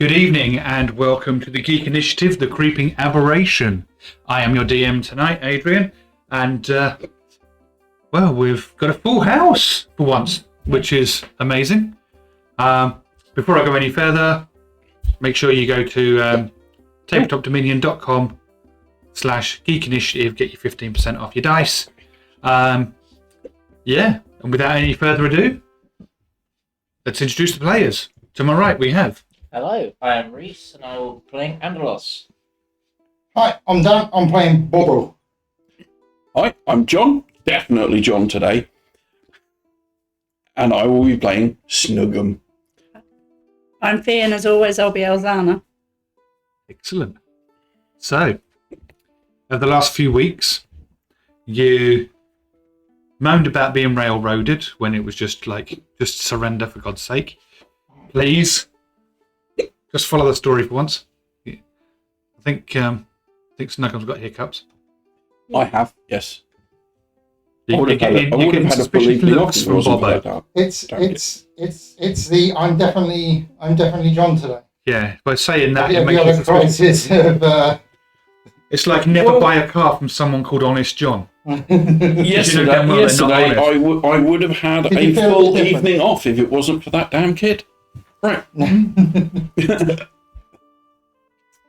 Good evening and welcome to the Geek Initiative, the Creeping Aberration. I am your DM tonight, Adrian, and we've got a full house for once, which is amazing. Before I go any further, make sure you go to tabletopdominion.com/Geek Initiative, get your 15% off your dice. And without any further ado, let's introduce the players. To my right, we have... Hello, I am Reese, and I will be playing Anderloss. Hi, I'm Dan. I'm playing Bobbo. Hi, I'm John. Definitely John today. And I will be playing Snuggum. I'm Fee, and as always, I'll be Elzana. Excellent. So, over the last few weeks, you moaned about being railroaded when it was just surrender for God's sake. Please, just follow the story for once. I think Snuggum's got hiccups. I have, yes. You're getting suspicious looks from Bobbo. It's the I'm definitely John today. Yeah, by saying that, The it makes you other suspicious. crisis of It's like never buy a car from someone called Honest John. Yesterday, I would have had a full evening off if it wasn't for that damn kid. Right.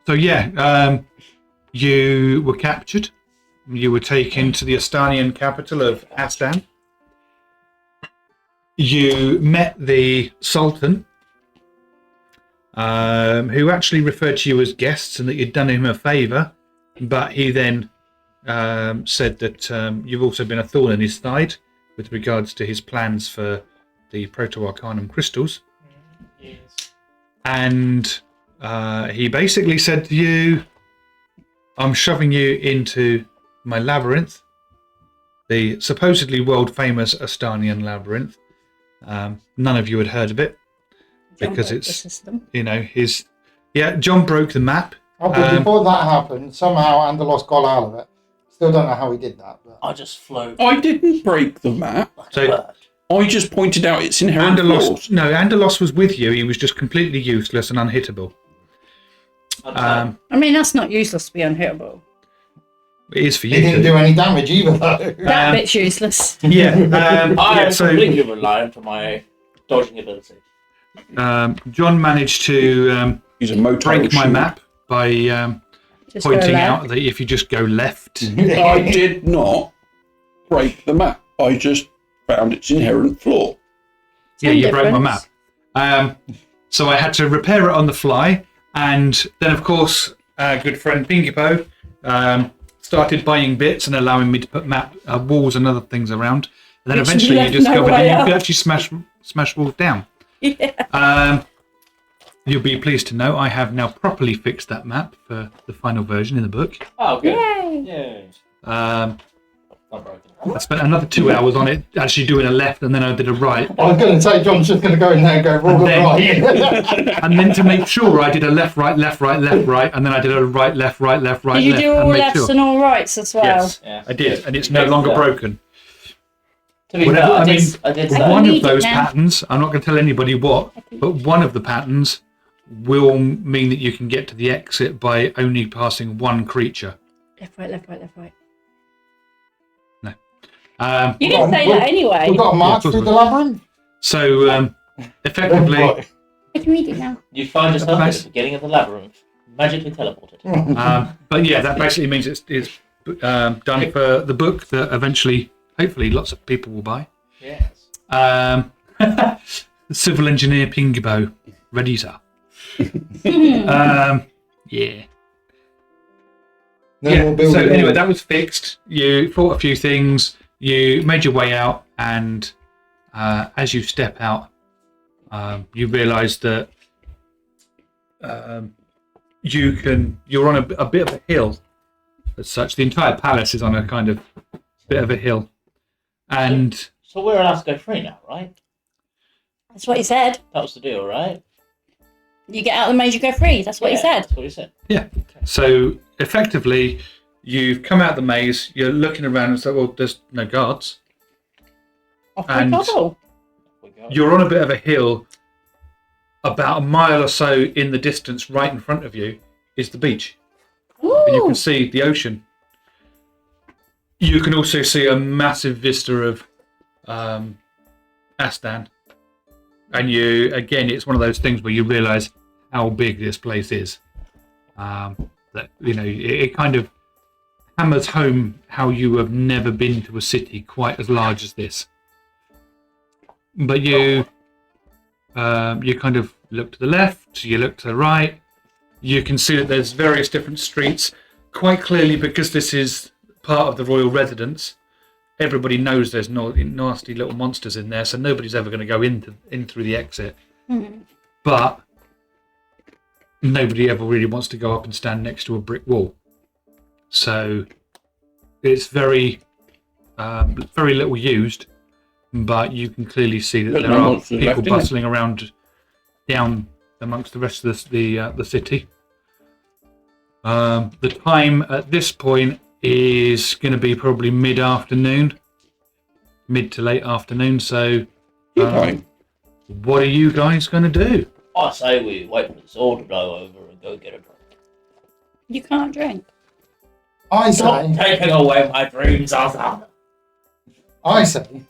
So you were captured. You were taken to the Estanian capital of Astan. You met the Sultan, who actually referred to you as guests and that you'd done him a favour, but he then said that you've also been a thorn in his side with regards to his plans for the Proto-Arcanum crystals. Yes. And he basically said to you, I'm shoving you into my labyrinth, the supposedly world-famous Estanian labyrinth. None of you had heard of it because it's, John broke the map. but before that happened, somehow Anderloss got out of it. Still don't know how he did that. But I just float. I didn't break the map. Like So- a bird. I just pointed out its inherent flaws. Anderloss was with you. He was just completely useless and unhittable. I mean, that's not useless to be unhittable. It is for he you. didn't do any damage either, though. That bit's useless. Yeah. I am completely reliant on my dodging ability. John managed to Use a motor break my shield. map by Just go pointing left. out that if you just go left, I did not break the map. I just found its inherent flaw. you broke my difference. map. So I had to repair it on the fly, and then of course our good friend Pinkipo started buying bits and allowing me to put walls and other things around. And then Which eventually you left no discovered that way you could out. actually smash walls down. Yeah. You'll be pleased to know I have now properly fixed that map for the final version in the book. Oh, good. Yay. Yay. Um, Not broken. I spent another 2 hours on it, actually doing a left, and then I did a right. I was going to say John's just going to go in there and go roll then- right. And then to make sure I did a left, right, left, right, left, right, and then I did a right, left, right, left, right, Did you left. do and all make lefts sure. and all rights as well? Yes, Yeah. I did, Good. and it's You no made longer that. broken. To be Whatever- fair, I mean, I did I say. One need of those it now. patterns, I'm not going to tell anybody what, but one of the patterns will mean that you can get to the exit by only passing one creature. Left, right, left, right, left, right. No. You didn't say that anyway. We've got to march Yeah, through the labyrinth. So, effectively, Right. I can read it now. You find yourself Nice. at the beginning of the labyrinth, magically teleported. but yeah, that basically means it's done for the book that eventually, hopefully, lots of people will buy. Yes. Civil engineer Pingibo, ready, sir. Yeah. No Yeah. more building So anyway, walls. that was fixed. You fought a few things. You made your way out, and as you step out, you realise that you're on a bit of a hill. As such, the entire palace is on a kind of bit of a hill, and So we're allowed to go free now, right? That's what he said. That was the deal, right? You get out of the maze, you go free. That's what he said. That's what he said. yeah. So effectively, you've come out the maze. You're looking around and say, "Well, there's no guards." Off And- we go. We go. You're on a bit of a hill about a mile or so in the distance, right in front of you, is the beach. Ooh. And you can see the ocean. You can also see a massive vista of Astan. And it's one of those things where you realise how big this place is. That it kind of hammers home how you have never been to a city quite as large as this. But you kind of look to the left, you look to the right. You can see that there's various different streets. Quite clearly, because this is part of the royal residence, everybody knows there's nasty little monsters in there, so nobody's ever going to go in through the exit. Mm-hmm. But nobody ever really wants to go up and stand next to a brick wall. So it's very little used, but you can clearly see that there are people bustling around down amongst the rest of the city. The time at this point is going to be probably mid to late afternoon. So, what are you guys going to do? I say we wait for the sword to blow over and go get a drink. You can't drink. I Stop say, taking away my dreams, Elzana. I say,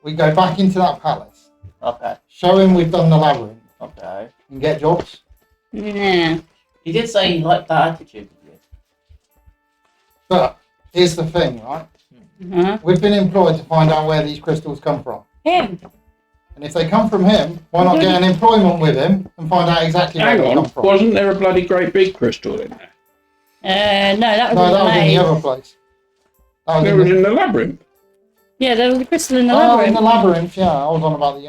we go back into that palace. Okay. Show him we've done the labyrinth Okay. and get jobs. Nah. He did say he liked that attitude. But here's the thing, right? Uh-huh. We've been employed to find out where these crystals come from. Him. And if they come from him, why not get an employment with him and find out exactly where they come from? Wasn't there a bloody great big crystal in there? No, that was No, in that the was in the maze. other place. That It was was in the labyrinth. Yeah, there was a crystal in the in labyrinth. the labyrinth, yeah. I was on about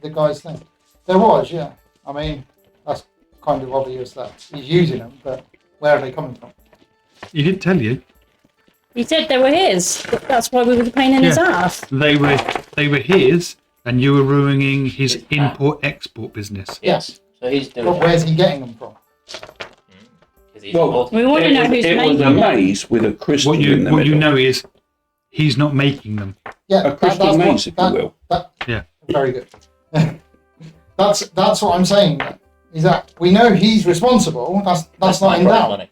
the guy's thing. There was, yeah. I mean, that's kind of obvious that he's using them, but where are they coming from? He did tell you. He said they were his. That's why we were the pain in his ass. They were his, and you were ruining his import-export business. Yes. So he's doing But where's he getting them from? Well, We want to know who's it was making a them. maze with a crystal What in the you middle. know is he's not making them. Yeah, A crystal maze, if you will. Yeah. Very good. That's what I'm saying. Is that we know he's responsible. That's not in doubt. Money.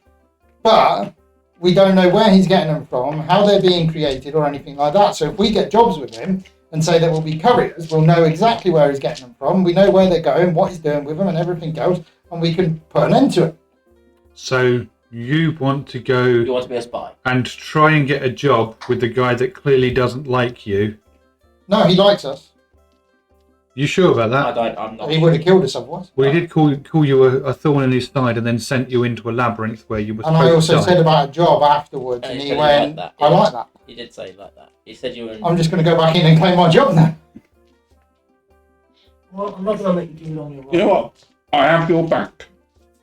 But we don't know where he's getting them from, how they're being created, or anything like that. So if we get jobs with him and say that we'll be couriers, we'll know exactly where he's getting them from. We know where they're going, what he's doing with them, and everything else, and we can put an end to it. So you want to go You want to be a spy? and try and get a job with the guy that clearly doesn't like you. No, he likes us. You sure about that? I'm not. He would have killed us otherwise. Well, he did call you a thorn in his side and then sent you into a labyrinth where you were And I supposed also to die. said about a job afterwards, Yeah, and he he said he went, liked that. I like that. He did say like that. He said you were in... I'm just going to go back in and claim my job now. Well, I'm not going to let you do it on your own. You know what? I have your back.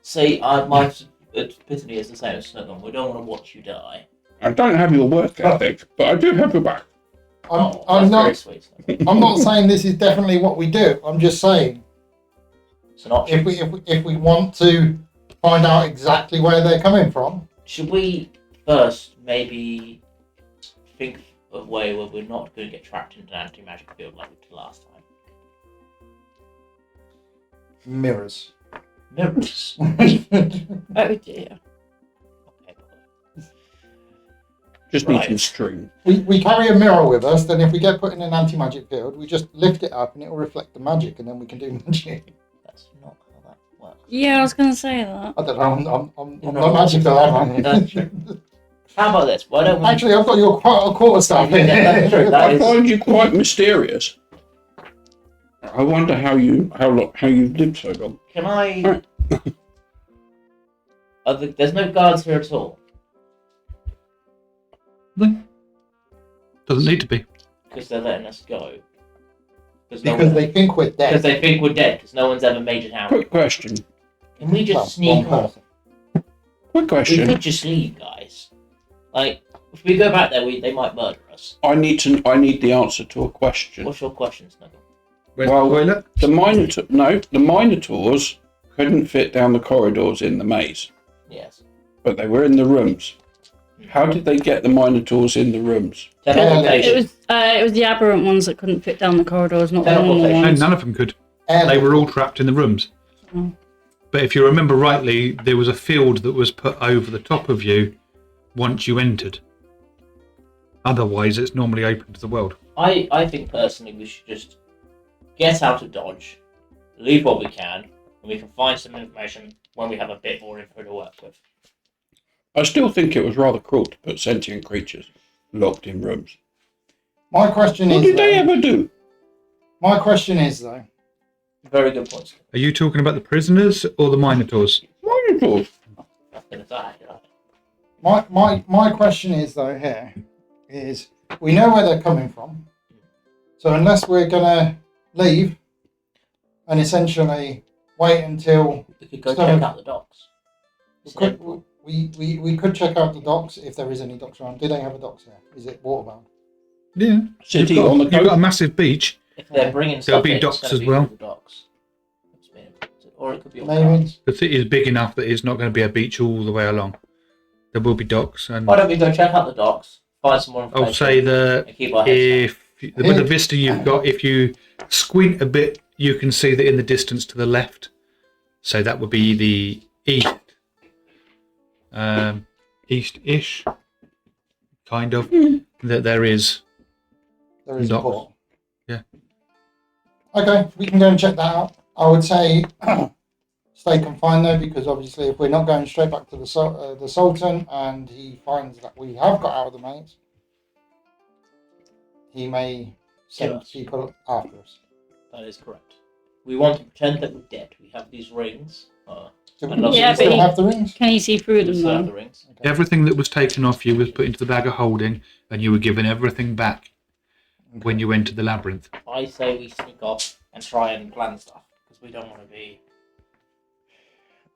See, my epitome is the same as Snuggle. We don't want to watch you die. I don't have your work ethic, but I do have your back. I'm That's very not. sweet. I'm not saying this is definitely what we do. I'm just saying It's an option. if we want to find out exactly where they're coming from. Should we first maybe think of a way where we're not going to get trapped into an anti-magic field like we did last time? Mirrors. Mirrors. Oh dear. Okay, Just Right. need some string. we carry a mirror with us. Then if we get put in an anti-magic field, we just lift it up and it will reflect the magic, and then we can do magic. that's not how that works. Yeah, I was going to say that. I don't know. I'm You're not magical, am That's I? true. How about this? Why don't we... Actually, I've got your quarterstaff here. Yeah, that's true. That I is... find you quite mysterious. I wonder how you've lived so long. Can I... There's no guards here at all. No. Doesn't need to be. Because they're letting us go. Because they think we're Because dead. they think we're dead. Because no one's ever made it out. Quick question. Can we just Well, sneak one off? person. Quick We question. could just leave, guys. Like, if we go back there, they might murder us. I need the answer to a question. What's your question, Snuggle? Where's Well, the toilet? The Minotaurs couldn't fit down the corridors in the maze, Yes. but they were in the rooms. How did they get the Minotaurs in the rooms? It Teleportation. was the aberrant ones that couldn't fit down the corridors, not the normal Teleportation. No, ones. none of them could. They were all trapped in the rooms. But if you remember rightly, there was a field that was put over the top of you once you entered. Otherwise, it's normally open to the world. I think personally we should just get out of Dodge, leave what we can, and we can find some information when we have a bit more info to work with. I still think it was rather cruel to put sentient creatures locked in rooms. My question is... What did they ever do? My question is, though... Very good points. Are you talking about the prisoners or the Minotaurs? Minotaurs. My question is, though, here, is we know where they're coming from. So unless we're going to leave and essentially wait until... We could go check out the docks. We could check out the docks if there is any docks around. Do they have a docks there? Is it waterbound? Yeah. City on the You've got a massive beach. If they're bringing There'll stuff be in, docks it's gonna as be well. through the docks. Or it could be on Maybe. cards. The city is big enough that it's not going to be a beach all the way along. There will be docks. And Why don't we go check out the docks, find some more information, I'll say that and keep our heads down. with the vista you've got, if you squint a bit, you can see that in the distance to the left. So that would be the east. East-ish, kind of. That there is There is docks. a port. Yeah. Okay, we can go and check that out. I would say stay confined though, because obviously if we're not going straight back to the Sultan and he finds that we have got out of the maze, he may send Kill us. people after us. That is correct. We want to pretend that we're dead. We have these rings. Do I'd love we to still but have the rings? Can you see through We them still have though? the rings. Okay. everything that was taken off you was put into the bag of holding, and you were given everything back when you entered the labyrinth. I say we sneak off and try and plan stuff because we don't want to be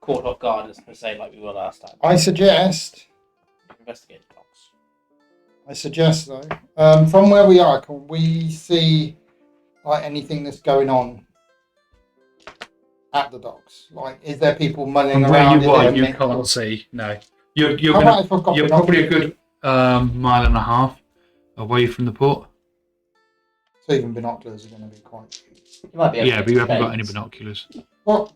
caught off guard, as per se, like we were last time. I suggest Investigate the docks. though, from where we are, can we see like anything that's going on at the docks? Like, is there people mulling From around? where you Is are, there you mix- can't see. No, you're How about if I've got you're probably a binoculars? good mile and a half away from the port. So even binoculars are going to be quite... You might be able Yeah, to but you haven't got any shades. binoculars. Well,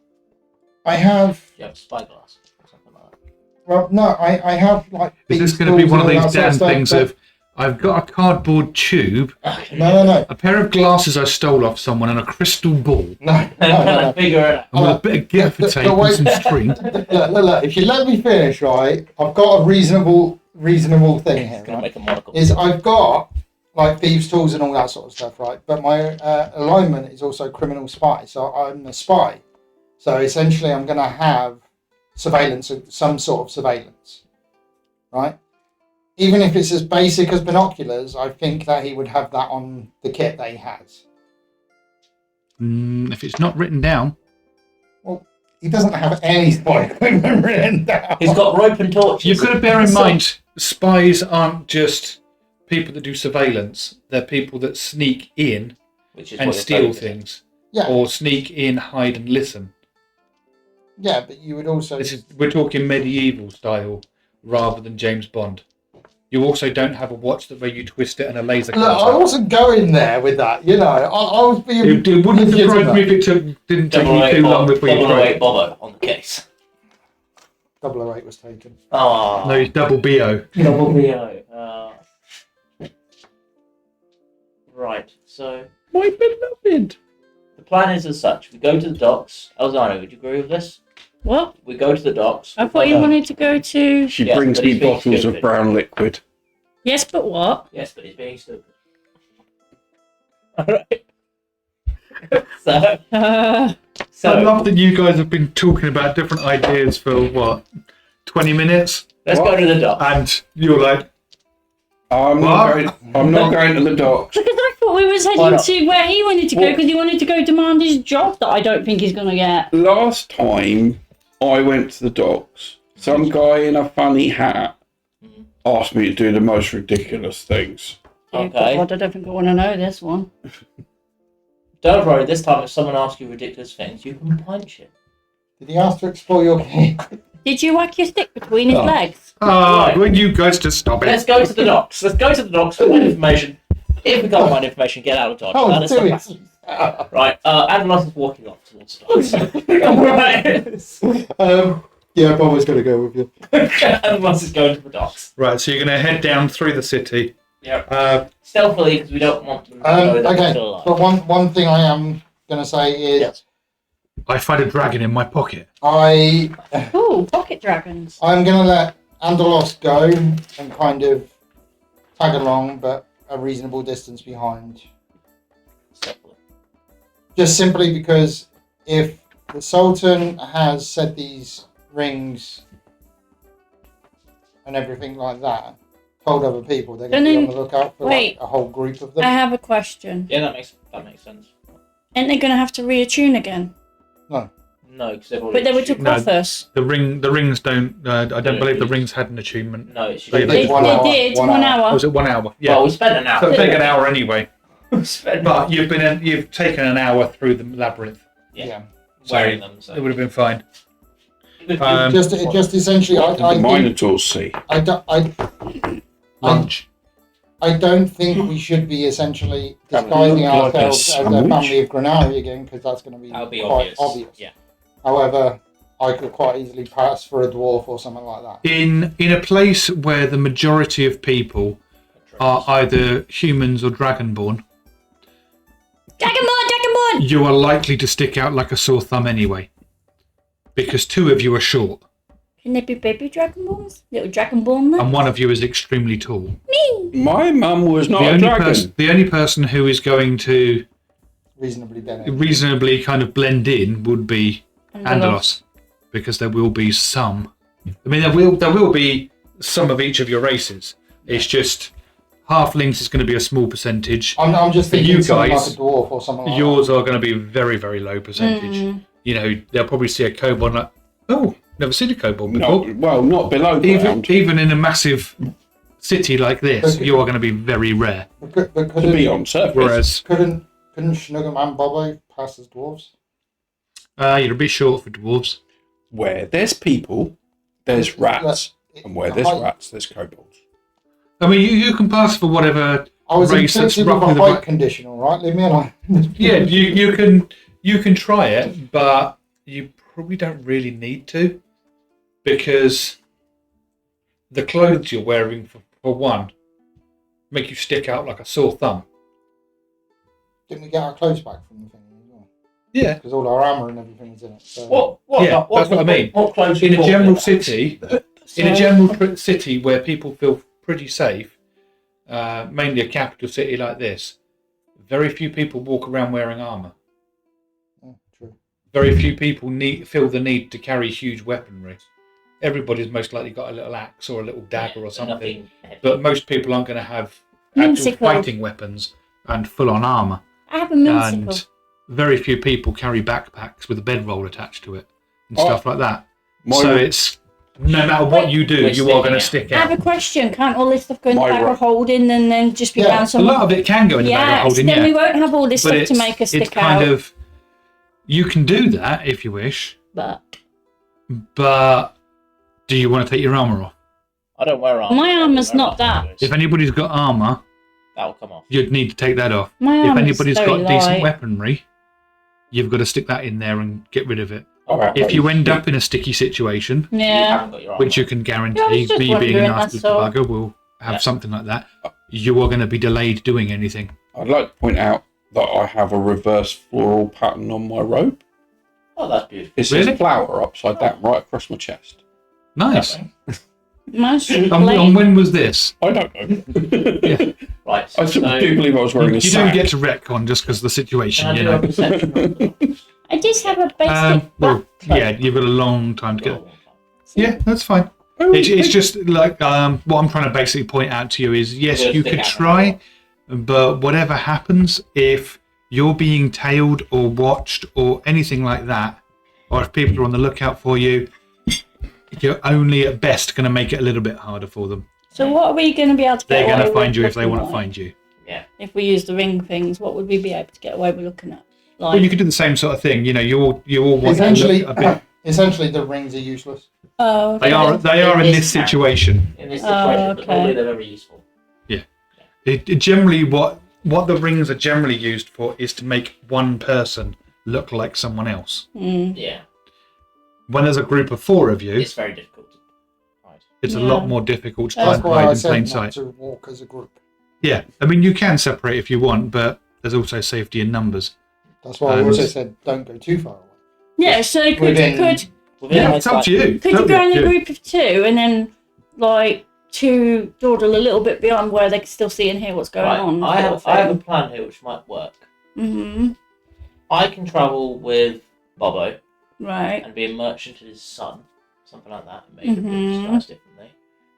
I have... You have a spyglass or something like that. Well, no, I have like... Is this bead going to be stools one of and all these that damn sort things stuff, of, I've got a cardboard tube, No. a pair of glasses I stole off someone, and a crystal ball, No. Figure it out. and with a bit of gaffer tape and wait. some string. Look, if you let me finish, right, I've got a reasonable thing here, It's gonna right? make a monocle. Is I've got like thieves' tools and all that sort of stuff, right? But my alignment is also criminal spy, so I'm a spy. So essentially, I'm going to have surveillance, some sort of surveillance, right? Even if it's as basic as binoculars, I think that he would have that on the kit that he has. If it's not written down, He doesn't have any spy equipment written down. He's got rope and torches. you've got to bear in mind, spies aren't just people that do surveillance. They're people that sneak in Which is and what you're steal focusing. things, Yeah, or sneak in, hide and listen. yeah, but you would also. We're talking medieval style rather than James Bond. You also don't have a watch where you twist it and a laser Look, I cutter. wasn't going there with that. You know, I was being. It wouldn't surprise legitimate. me if it didn't take you 008 too long before you tried. 008 Bobbo on the case. 008 was taken. Oh. No, it's double BO. Double BO. Right, so My beloved. the plan is as such. We go to the docks. Elzana, would you agree with this? What? We go to the docks. I thought you wanted to go to. She Yeah, brings but me he's being bottles of stupid. brown liquid. Yes, but what? Yes, but he's being stupid. Alright. So, Uh, I love that you guys have been talking about different ideas for, 20 minutes? let's go to the docks. And you're like, I'm not going to the docks. because I thought we was Why heading not? to where he wanted to go because he wanted to go demand his job that I don't think he's going to get. Last time I went to the docks, some guy in a funny hat asked me to do the most ridiculous things. Dear Okay. God, I don't think I want to know this one. Don't worry, this time if someone asks you ridiculous things, you can punch him. Did he ask to explore your kit? Did you whack your stick between his legs? Right. will you guys just stop Let's it? go to the docks. Let's go to the docks for more information. If we can't find information, get out of Dodge. Oh, That is do the it. plan. Right, Anderloss is walking off towards the docks. Right. Yeah, Bobbo's going to go with you. Anderloss is going to the docks. Right, so you're going to head down through the city. Yep. Stealthily, because we don't want them to know that we're Okay, still alive. but one thing I am going to say is Yes. I find a dragon in my pocket. Ooh, pocket dragons. I'm going to let Anderloss go and kind of tag along, but a reasonable distance behind. Stealthily. Just simply because if the Sultan has said these rings and everything like that, told other people, they're going to be on the lookout for like a whole group of them. I have a question. Yeah, that makes sense. Aren't they going to have to reattune again? No. No, because they've already... But they were took No. off us. The rings don't. I don't believe the rings had an attunement. No, it's They- They, did did 1 1 hour. hour. Was it 1 hour? Yeah. Well, we spent an hour. so it'll take an hour anyway. Spent But you've taken an hour through the labyrinth. Yeah. So wearing them, so... it would have been fine. Um, Just essentially, What did the Minotaurs see? Lunch. I don't think we should be essentially That disguising look like a ourselves as a sandwich. family of Grennari again, because that's going to be, That'll be quite obvious. obvious. Yeah. However, I could quite easily pass for a dwarf or something like that. In a place where the majority of people are either humans or dragonborn, Dragonborn! you are likely to stick out like a sore thumb anyway. Because 2 of you are short, Can they be baby dragonborns? Little dragonborn men? and 1 of you is extremely tall. My mum was not The a only, dragon. the only person who is going to Reasonably better. reasonably kind of blend in would be Anderloss, because there will be some. I mean, there will be some of each of your races. It's just halflings is going to be a small percentage. I'm just For thinking you something guys, like a dwarf or something like Yours are going to be very, very low percentage. You know, they'll probably see a kobold like, oh, never seen a kobold before. Not below ground. Even in a massive city like this, you are going to be very rare. that. But To be on surface. Whereas couldn't Snuggerman and Bobbo pass as dwarves? you're a bit short for dwarves. Where there's people, there's rats. Look, And where there's rats, there's kobolds. I mean, you can pass for whatever I was race that's inflicted with roughly a the height right. condition, all right? Leave me alone. Yeah, you can try it, but you probably don't really need to, because the clothes you're wearing, for one, make you stick out like a sore thumb. Didn't we get our clothes back from the thing as well? Yeah. Because all our armour and everything is in it. So. Yeah, that's what I mean. What clothes In you a bought general with that? city, city where people feel pretty safe, mainly a capital city like this, very few people walk around wearing armour. Oh, true. Very few people feel the need to carry huge weaponry. Everybody's most likely got a little axe or a little dagger or something, Nothing heavy. but most people aren't going to have actual Minsicle. fighting weapons and full-on armour. I have a minsicle. And very few people carry backpacks with a bedroll attached to it and stuff like that. So it's no matter what you do, you are going to stick I have out. a question. Can't all this stuff go in the My bag ro- of holding and then just be Yeah, down A somewhere? lot of it can go in the bag of holding, then yeah. we won't have all this But stuff to make us it's stick kind out. of, you can do that if you wish, But but do you want to take your armour off? I don't wear armour. My armour's not that. If anybody's got armour, That'll come off. you'd need to take that off. my If armor's anybody's very got decent light. weaponry, you've got to stick that in there and get rid of it. Alright. If you end up in a sticky situation, You Yeah. haven't got your armour. which you can Yeah, I guarantee, was just me being a wondering, nasty that's all. bugger will have Yeah. something like that, you are going to be delayed doing anything. I'd like to point out that I have a reverse floral pattern on my robe. Oh, that's beautiful. It says Really? flower upside down right across my chest. Nice. Mine's And plain. when was this? I don't know. Right. I So, do believe I was wearing You a don't sack. get to retcon just because of the situation, can I you do a know. perception? I just have a basic Well, black coat. yeah, you've got a long time to get. Oh, Yeah, that's fine. It's just like what I'm trying to basically point out to you is yes, Just you stick could out try, but whatever happens, if you're being tailed or watched or anything like that, or if people are on the lookout for you, you're only at best going to make it a little bit harder for them. So what are we going to be able to get They're going away to find with you if they looking want to like? find you. Yeah. If we use the ring things, what would we be able to get away with looking at? Like, Well, you could do the same sort of thing. You know, you all want Essentially, to look a bit. essentially, the rings are useless. oh, okay. They are in this situation. In this situation, but okay. probably they're very useful. Generally, what what the rings are generally used for is to make one person look like someone else. Yeah, When there's a group of 4 of you, it's very difficult to hide. it's a Yeah. lot more difficult to try That's and why hide I in said plain not sight. to walk as a group. Yeah, I mean, you can separate if you want, but there's also safety in numbers. That's why I And- also said don't go too far away. Yeah, so could Within- Within Yeah, my it's up to sight- you. you Totally go up in to a you. group of 2 and then like 2 dawdle a little bit beyond where they can still see and hear what's going Right, on? I have a plan here which might work. Mm-hmm. I can travel with Bobbo Right. and be a merchant to his son, something like that, and make Mhm. it disguise differently.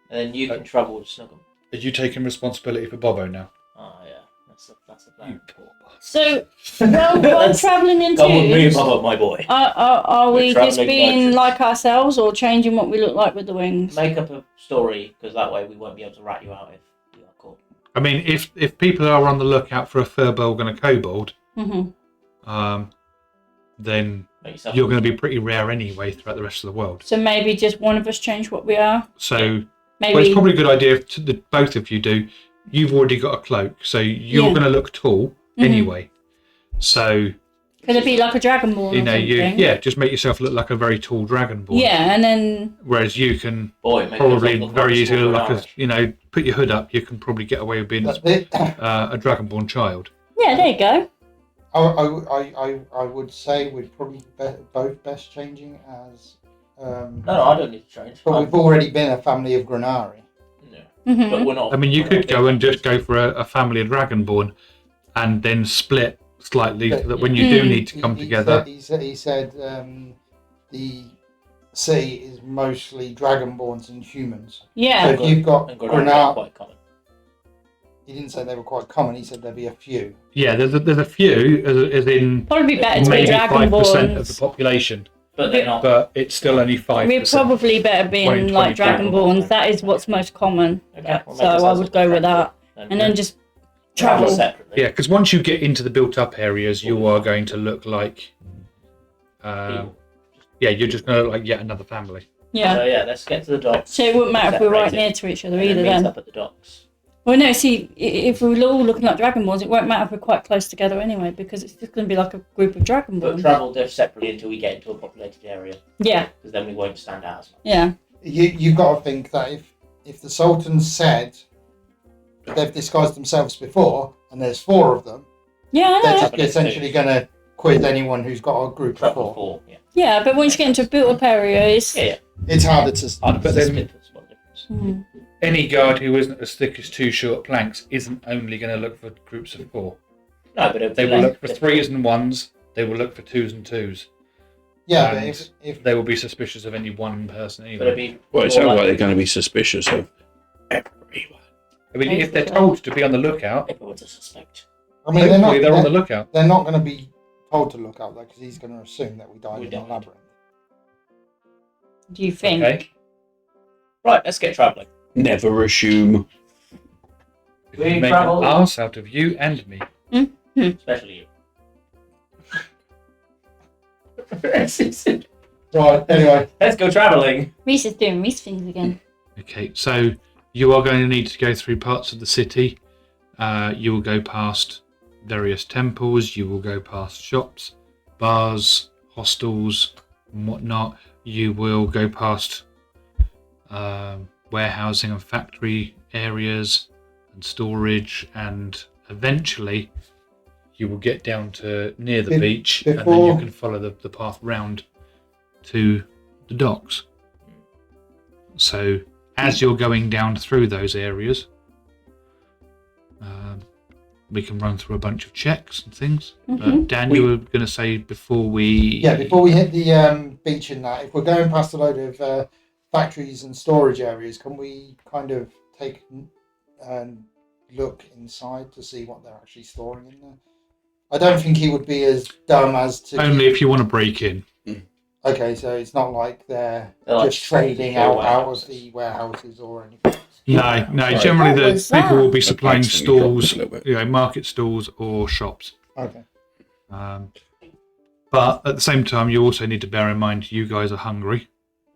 And then you can travel with Snuggum. Are you taking responsibility for Bobbo now? Oh yeah, that's the plan. poor bastard. So while travelling in Come with me, twos, Bobbo, my boy. are We're we just travelling being merchants. like ourselves or changing what we look like with the wings? Make up a story, because that way we won't be able to rat you out if we are caught. I mean, if people are on the lookout for a furbolg and a kobold, Mm-hmm. Make then yourself you're going to be pretty rare anyway throughout the rest of the world. So maybe just one of us change what we are. So, Maybe. well, it's probably a good idea if both of you do. You've already got a cloak, so you're Yeah. going to look tall anyway. So, Could it be like a dragonborn? you or know, something? just make yourself look like a very tall dragonborn. Yeah, and then Whereas you can boy, make probably yourself look like very a easily small look Grennari. as, you know, put your hood up, you can probably get away with being But the- a dragonborn child. yeah, there you go. I would say we'd probably both best changing as. No, I don't need to change. But we've already been a family of Grennari. No. Mm-hmm. But we're not. I mean, you we're could not go big and just go hunters. for a family of dragonborn and then split slightly so that when you Mm. do need to come together. He said the city is mostly dragonborns and humans. So Yeah. if you've got And Grennari are Grennari, quite common. he didn't say they were quite common. He said there'd be a few. Yeah, there's a few, as in Probably be better to be maybe 5% of the dragonborns. population, But they're not. but it's still only 5%. We're probably better being 20 like dragonborns. dragonborns. That is what's most common. Okay, we'll make So I ourselves would look go with attractive. that. And then just travel travel. separately. Yeah, because once you get into the built-up areas, you are going to look like, People. yeah, you're just going to look like yet another family. Yeah. So yeah, let's get to the docks. So it wouldn't matter if we're right Separated. near to each other And either meet then. up at the docks. Well, no, see, if we're all looking like dragonborns, it won't matter if we're quite close together anyway, because it's just going to be like a group of But dragonborns. travel separately until we get into a populated area, Yeah, because then we won't stand out as much. yeah. You've got to think that if the Sultan said they've disguised themselves before and there's 4 of them, Yeah, I they're know. just essentially going to quiz anyone who's got a group of Travel 4. 4, yeah. Yeah, but once you get into a built-up area, it's... Yeah. It's harder to. I'd But the then- split was one difference. Mhm. Any guard who isn't as thick as 2 short planks isn't only going to look for groups of 4. No, but it'd They be will less look for difficult. 3s and 1s. They will look for 2s and 2s. Yeah, but And if they will be suspicious of any one person But either. it'd be Well, it more sounds like like they're going to be suspicious of everyone. I mean, if they're told to be on the lookout, if we were to suspect. I mean, they're hopefully not. they're on the They're, lookout. they're not going to be told to look out there because he's going to assume that we died We in the don't. labyrinth. Do you think? Okay. Right, let's get travelling. Never assume. If We you make travel- an arse out of you and me. Especially you. Right. Anyway, Let's go travelling. Reese is doing Reese things again. Okay, so you are going to need to go through parts of the city. You will go past various temples. You will go past shops, bars, hostels, and whatnot. You will go past warehousing and factory areas and storage, and eventually you will get down to near the Be- beach, and then you before- can follow the path round to the docks. So as you're going down through those areas, we can run through a bunch of checks and things. Dan, you were going to say before we... yeah. Before we hit the beach and that, if we're going past a load of factories and storage areas, can we kind of take and look inside to see what they're actually storing in there? I don't think he would be as dumb as to. Only if you want to break in. Okay, so it's not like they're They're like just trading secure out of warehouses. the warehouses or anything. No. Right. Generally What the was people that? will be The supplying price when you drop stalls, it a little bit. you know, market stalls or shops. Okay. But at the same time, you also need to bear in mind you guys are hungry.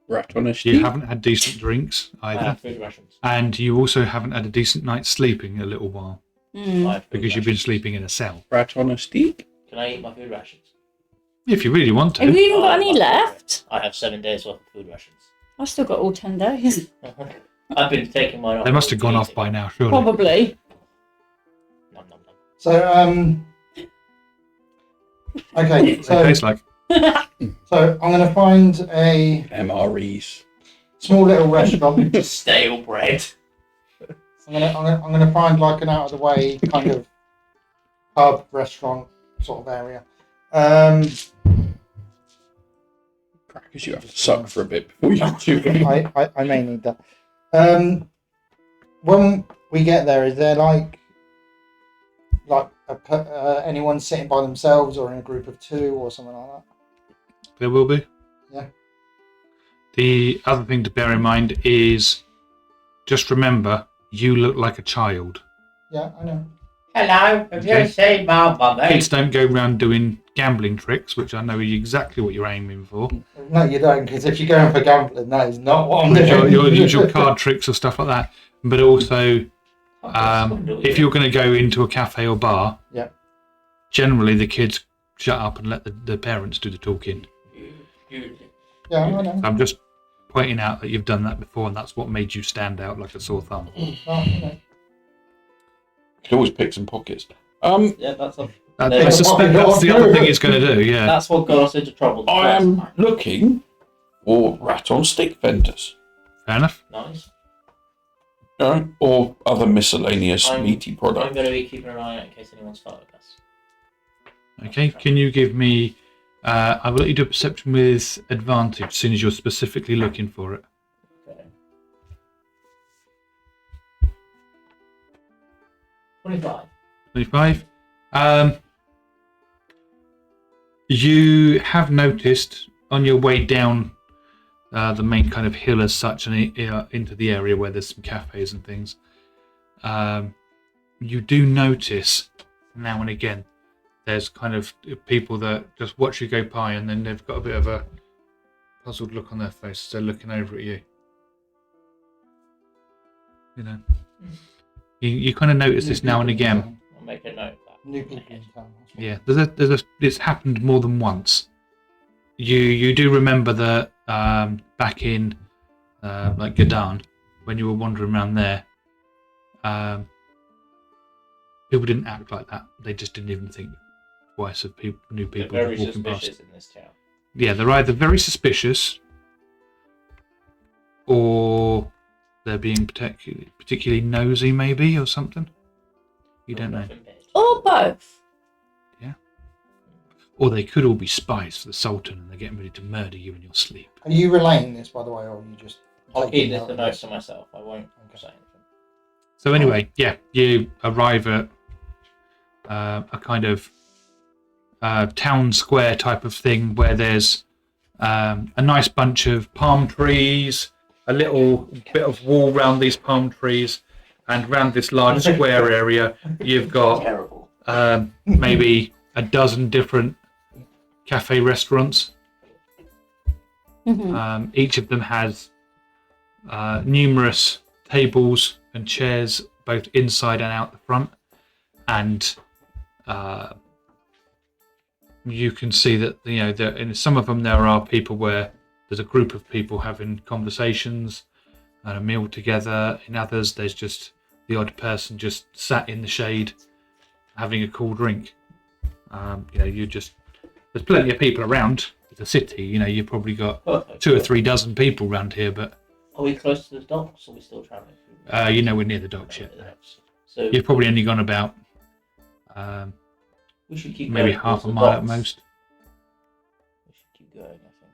Rat on a You stick. haven't had decent drinks either. Food rations. And you also haven't had a decent night's sleeping in a little while. Mm. I have food because you've been rations. sleeping in a cell. Rat on a stick. Can I eat my food rations? If you really want Have you to. even got I any love food left? rations. I have 7 days worth of food rations. I've still got all 10 days. I've been taking mine off. They must have gone off eating. by now, surely. Probably. Nom, nom, nom. So okay, It so tastes like. I'm going to find a MREs. small little restaurant. Just stale bread. I'm gonna find like an out of the way kind of pub restaurant sort of area. Crackers, you have to suck for a bit before you chew. I may need that. When we get there, is there like anyone sitting by themselves or in a group of two or something like that? There will be. Yeah. The other thing to bear in mind is just remember, you look like a child. Yeah, I know. Hello, have you seen my mummy? Kids don't go around doing gambling tricks, which I know is exactly what you're aiming for. No, you don't, because if you're going for gambling, that is not what I'm doing. Your usual card tricks or stuff like that. But also, if you're going to go into a cafe or bar, Yeah. generally the kids shut up and let the parents do the talking. Yeah, I know. I'm just pointing out that you've done that before, and that's what made you stand out like a sore thumb. Well, you know. Could always pick some pockets. Yeah, I suspect that's the other thing it's going to do. Yeah. That's what got us into trouble. the I first am time. looking for rat on stick vendors. Fair enough. Nice. Or other miscellaneous I'm- meaty I'm products. going to be keeping an eye out in case anyone's followed us. Okay. Can you give me? I will let you do a perception with advantage, as soon as you're specifically looking for it. Okay. 25. 25. You have noticed on your way down the main kind of hill as such, and into the area where there's some cafes and things. You do notice now and again there's kind of people that just watch you go by, and then they've got a bit of a puzzled look on their face as they're looking over at you. You know, you kind of notice this now and again. I'll make a note of that. New people in town. Yeah, it's happened more than once. You do remember that back in like Gadan, when you were wandering around there, people didn't act like that. They just didn't even think twice of new They're people very walking past. suspicious in this town. Yeah, they're either very suspicious or they're being particularly nosy, maybe, or something. You don't know. Or both. Or they could all be spies for the Sultan, and they're getting ready to murder you in your sleep. Are you relaying this, by the way, or are you just? I'll taking keep this note the of notes to myself. I won't say anything. So anyway, yeah, you arrive at a kind of town square type of thing where there's a nice bunch of palm trees, a little bit of wall around these palm trees, and around this large square area, you've got Terrible. maybe a dozen different cafe restaurants. Each of them has numerous tables and chairs, both inside and out the front, and you can see that in some of them there are people where there's a group of people having conversations and a meal together. In others, there's just the odd person just sat in the shade having a cool drink. There's plenty of people around. It's a city, you've probably got Perfect. 2 or 3 dozen people around here, but Are we close to the docks, or are we still travelling through? we're near the docks yet. So You've probably only gone about we should keep maybe going half towards a the mile at docks. most. We should keep going, I think.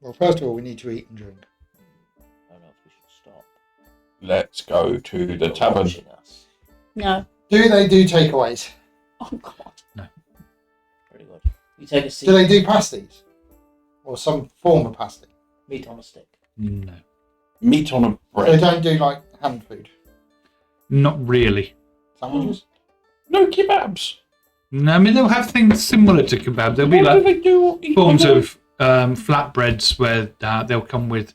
Well, first of all, we need to eat and drink. I don't know if we should stop. Let's go to the They're tavern. watching us. No. Do they do takeaways? Oh, God. Very good. You take a seat. Do they do pasties? Or some form of pasty? Meat on a stick. No, Meat on a So they bread. don't do like hand food? not really. Sandwiches? No kebabs. No, I mean they'll have things similar to kebab. There'll be What do like they do? forms of flatbreads where they'll come with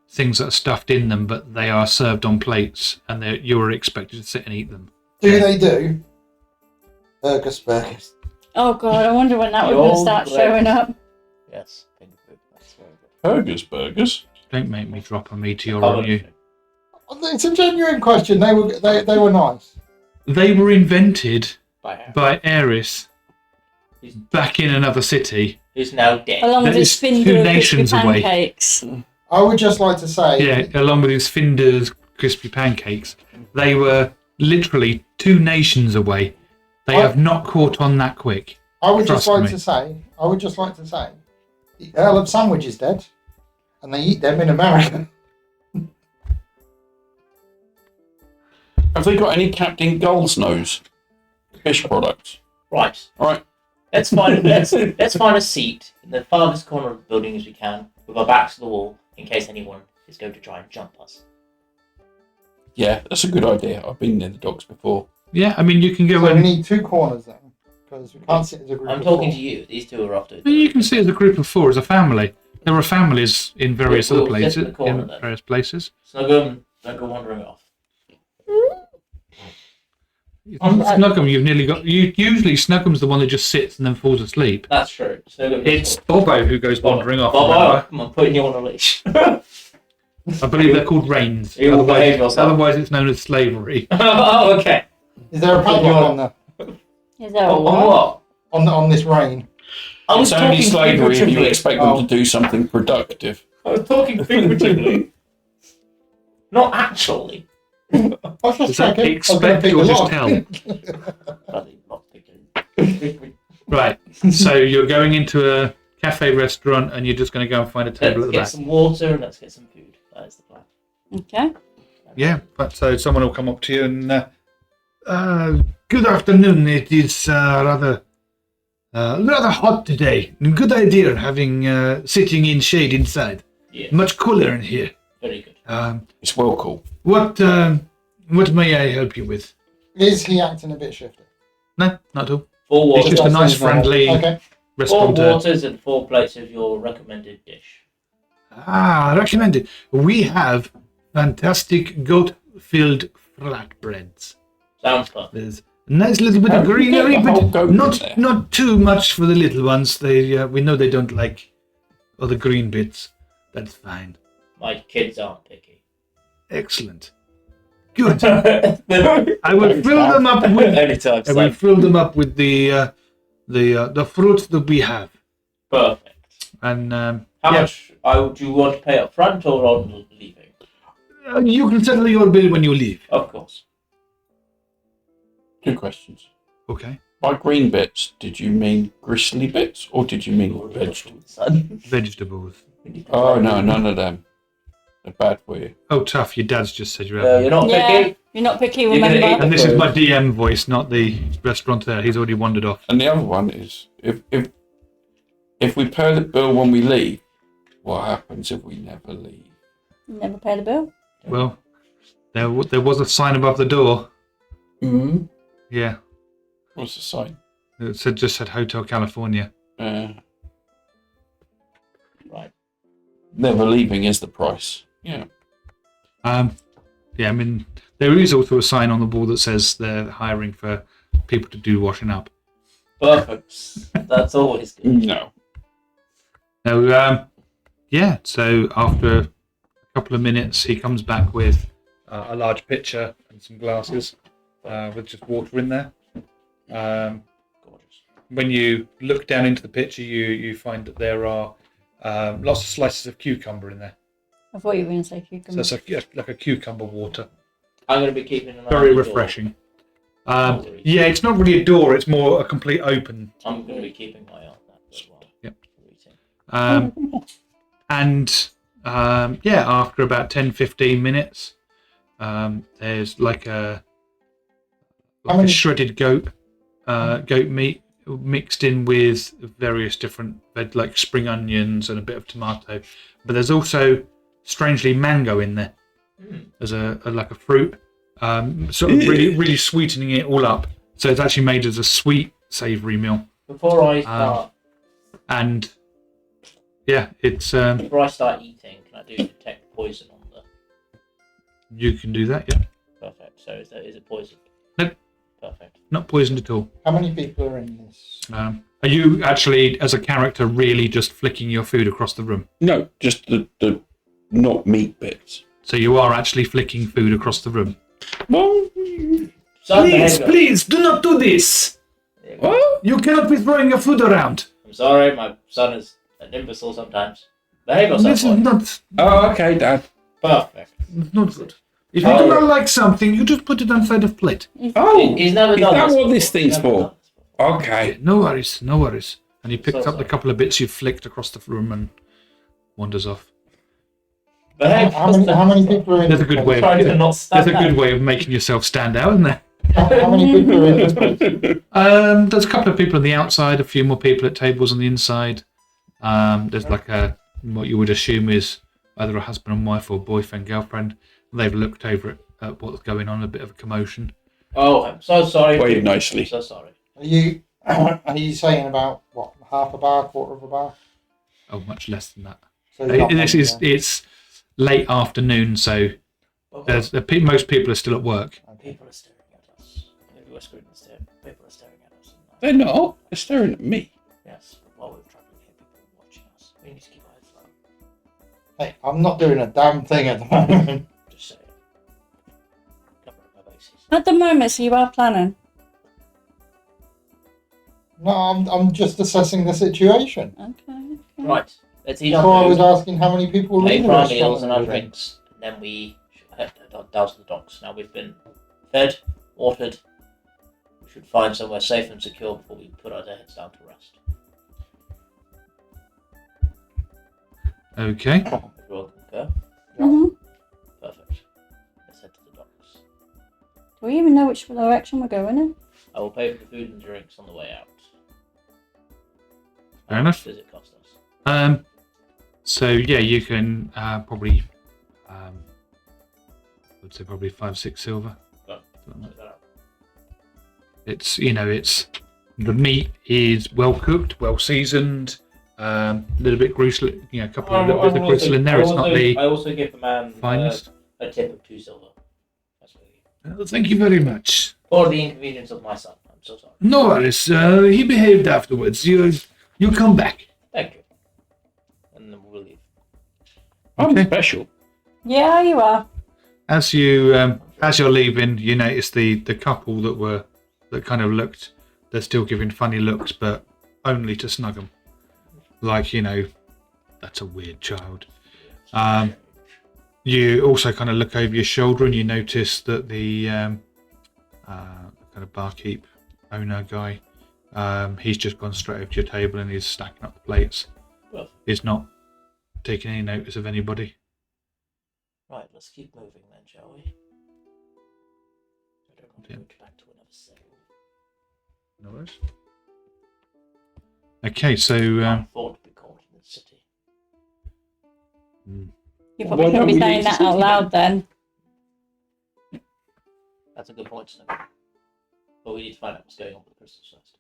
things that are stuffed in them, but they are served on plates, and you're expected to sit and eat them. Do they do Burgers. Oh god, I wonder when that The was going to old start bread. showing up. Yes, finger food. That's very good. Burgers. Don't make me drop a meteor Common on you. thing. It's a genuine question. They were nice. They were invented By Harry. by Eris He's, back in another city. he's now dead. Along with That his is two finger of crispy nations away. pancakes. I would just like to say, Yeah, along with his Finder's crispy pancakes. They were literally 2 nations away. They What? have not caught on that quick. I would just Trust like me. to say, the Earl of Sandwich is dead, and they eat them in America. Have they got any Captain Gull's nose fish products? Right. All right. Let's find a seat in the farthest corner of the building as we can, with our backs to the wall, in case anyone is going to try and jump us. Yeah, that's a good idea. I've been near the docks before. Yeah, I mean, you can go So we and need 2 corners then, because we can't sit as a group. I'm of talking 4. to you. These two are off to. you can see as a group of 4 as a family. There are families in various We'll other sit places. in the corner In then. various places. Don't go wandering off. Snuggum, you've nearly got. Usually, Snuggum's the one that just sits and then falls asleep. That's true. It's Bobbo who goes wandering off. Bobbo, remember? come on, putting you on a leash. I believe they're called reins. You will behave yourself. Otherwise, it's known as slavery. Oh, okay. Is there a padlock on there? Is there a On what? what? On this reign? I was It's only talking slavery if you figuratively. expect them to do something productive. I was talking figuratively. Not actually. I was just Is that checking. I was gonna expect pick or a just lock. tell? Bloody not picking. Right. So you're going into a cafe restaurant and you're just going to go and find a table Let's at the get back. some water and let's get some food. That is the plan. Okay. Yeah. But so someone will come up to you and good afternoon. It is rather hot today. Good idea having sitting in shade inside. Yeah, Much cooler in here. very good. It's well cool. What may I help you with? Is he acting a bit shifty? No, not at all. 4 It's waters, just a nice, friendly Okay. 4 restaurant. waters and 4 plates of your recommended dish. Recommended. We have fantastic goat-filled flatbreads. Sounds fun. There's a nice little bit How of do you get greenery, the whole but goat in not there? not too much for the little ones. They we know they don't like all the green bits. That's fine. My kids aren't picky. Excellent. Good. I will fill them up with. Anytime, I will so fill them up with the fruits that we have. perfect. And How yeah, much do you want to pay up front or on leaving? you can settle your bill when you leave. Of course. 2 questions. Okay. By green bits, did you mean gristly bits or did you mean vegetables? Son. Vegetables. Oh, no, none of them. They're bad for you. Oh, tough. Your dad's just said you're You're not Yeah, picky? you're not picky, You're gonna remember? And this is my DM voice, not the restaurateur. He's already wandered off. And the other one is if we pay the bill when we leave, what happens if we never leave? Never pay the bill. Well, there was a sign above the door. Mm-hmm. Yeah, What's the sign? it just said Hotel California. Right. Never leaving is the price. Yeah. Yeah, I mean, there is also a sign on the wall that says they're hiring for people to do washing up. Perfect. That's always good. No. Now, yeah, so after a couple of minutes, he comes back with a large pitcher and some glasses with just water in there. Gorgeous. When you look down into the pitcher, you find that there are lots of slices of cucumber in there. I thought you were going to say So cucumber. it's like a cucumber water. I'm going to be keeping an eye Very on the door. refreshing. Yeah, it's not really a door, it's more a complete open. I'm going to be keeping my eye on that as well. Yep. Eating. And yeah, after about 10-15 minutes, there's like a shredded goat meat mixed in with various different like spring onions and a bit of tomato. But there's also strangely mango in there as a like a fruit, sort of really sweetening it all up. So it's actually made as a sweet, savoury meal. Before I start, And yeah, it's before I start eating, can I do detect poison on the? you can do that, yeah. Perfect. So is it poison? Nope. Perfect. Not poisoned at all. How many people are in this? Are you actually, as a character, really just flicking your food across the room? No, just the not meat bits. So you are actually flicking food across the room. Well, Please, do not do this. what? You cannot be throwing your food around. I'm sorry, my son is an imbecile sometimes. Behave yourself, This is boy. not Oh, okay, Dad. Perfect. not good. If you do not like something, you just put it on side of plate. Oh, He's never is done that this what before. this thing's He's never for? done this before. Okay. No worries, no worries. And he picks So up the sorry. couple of bits you've flicked across the room and wanders off. Behave How many people are in There's a this good place? way. Trying to not stand There's a good out. way of making yourself stand out, isn't there? How many people are in this place? There's a couple of people on the outside, a few more people at tables on the inside. There's like what you would assume is either a husband and wife or boyfriend, girlfriend. They've looked over at what's going on, a bit of a commotion. Oh, I'm so sorry. Wave nicely. I'm so sorry. Are you saying about what, half a bar, quarter of a bar? Oh, much less than that. So it's not many, yeah. It's late afternoon, so most people are still at work. People are staring at us. Maybe we're screwed instead. People are staring at us. They're not. They're staring at me. Yes, but while we're traveling here, people are watching us. We need to keep our heads low. Hey, I'm not doing a damn thing at the moment. Just saying. Covering my bases. At the moment, so you are planning. No, I'm just assessing the situation. Okay. Right. Let's eat That's our why I was food, asking how many people were make in the our restaurant. meals and our everything. drinks, and then we should head down to the docks. Now we've been fed, watered. We should find somewhere safe and secure before we put our heads down to rest. Okay. Everyone concur? Mm-hmm. Perfect. Let's head to the docks. Do we even know which direction we're going in? I will pay for the food and drinks on the way out. Fair How enough. much does it cost us? So yeah, you can probably, I would say probably 5-6 silver. Go. Check that out. It's the meat is well cooked, well seasoned, a little bit gristle, a couple of little bits of gristle in there. It's not the I also give the man finest. a tip of 2 silver. That's what I give. Thank you very much. For the inconvenience of my son. I'm so sorry. No worries. He behaved afterwards. You come back. Thank you. And then we'll leave. I'm Okay. special. Yeah, you are. As you're leaving, you notice the couple that kind of looked. They're still giving funny looks, but only to snug them. Like, that's a weird child. You also kind of look over your shoulder and you notice that the kind of barkeep owner guy, he's just gone straight over to your table and he's stacking up the plates. Well, He's not taking any notice of anybody. right, let's keep moving then, shall we? I don't want to Yeah. go back to another sale. No worries. Okay, so Can't afford to be caught in the city. You Why probably don't shouldn't be we saying leave that the out city loud then. That's a good point, Snow. But we need to find out what's going on with the crystals first.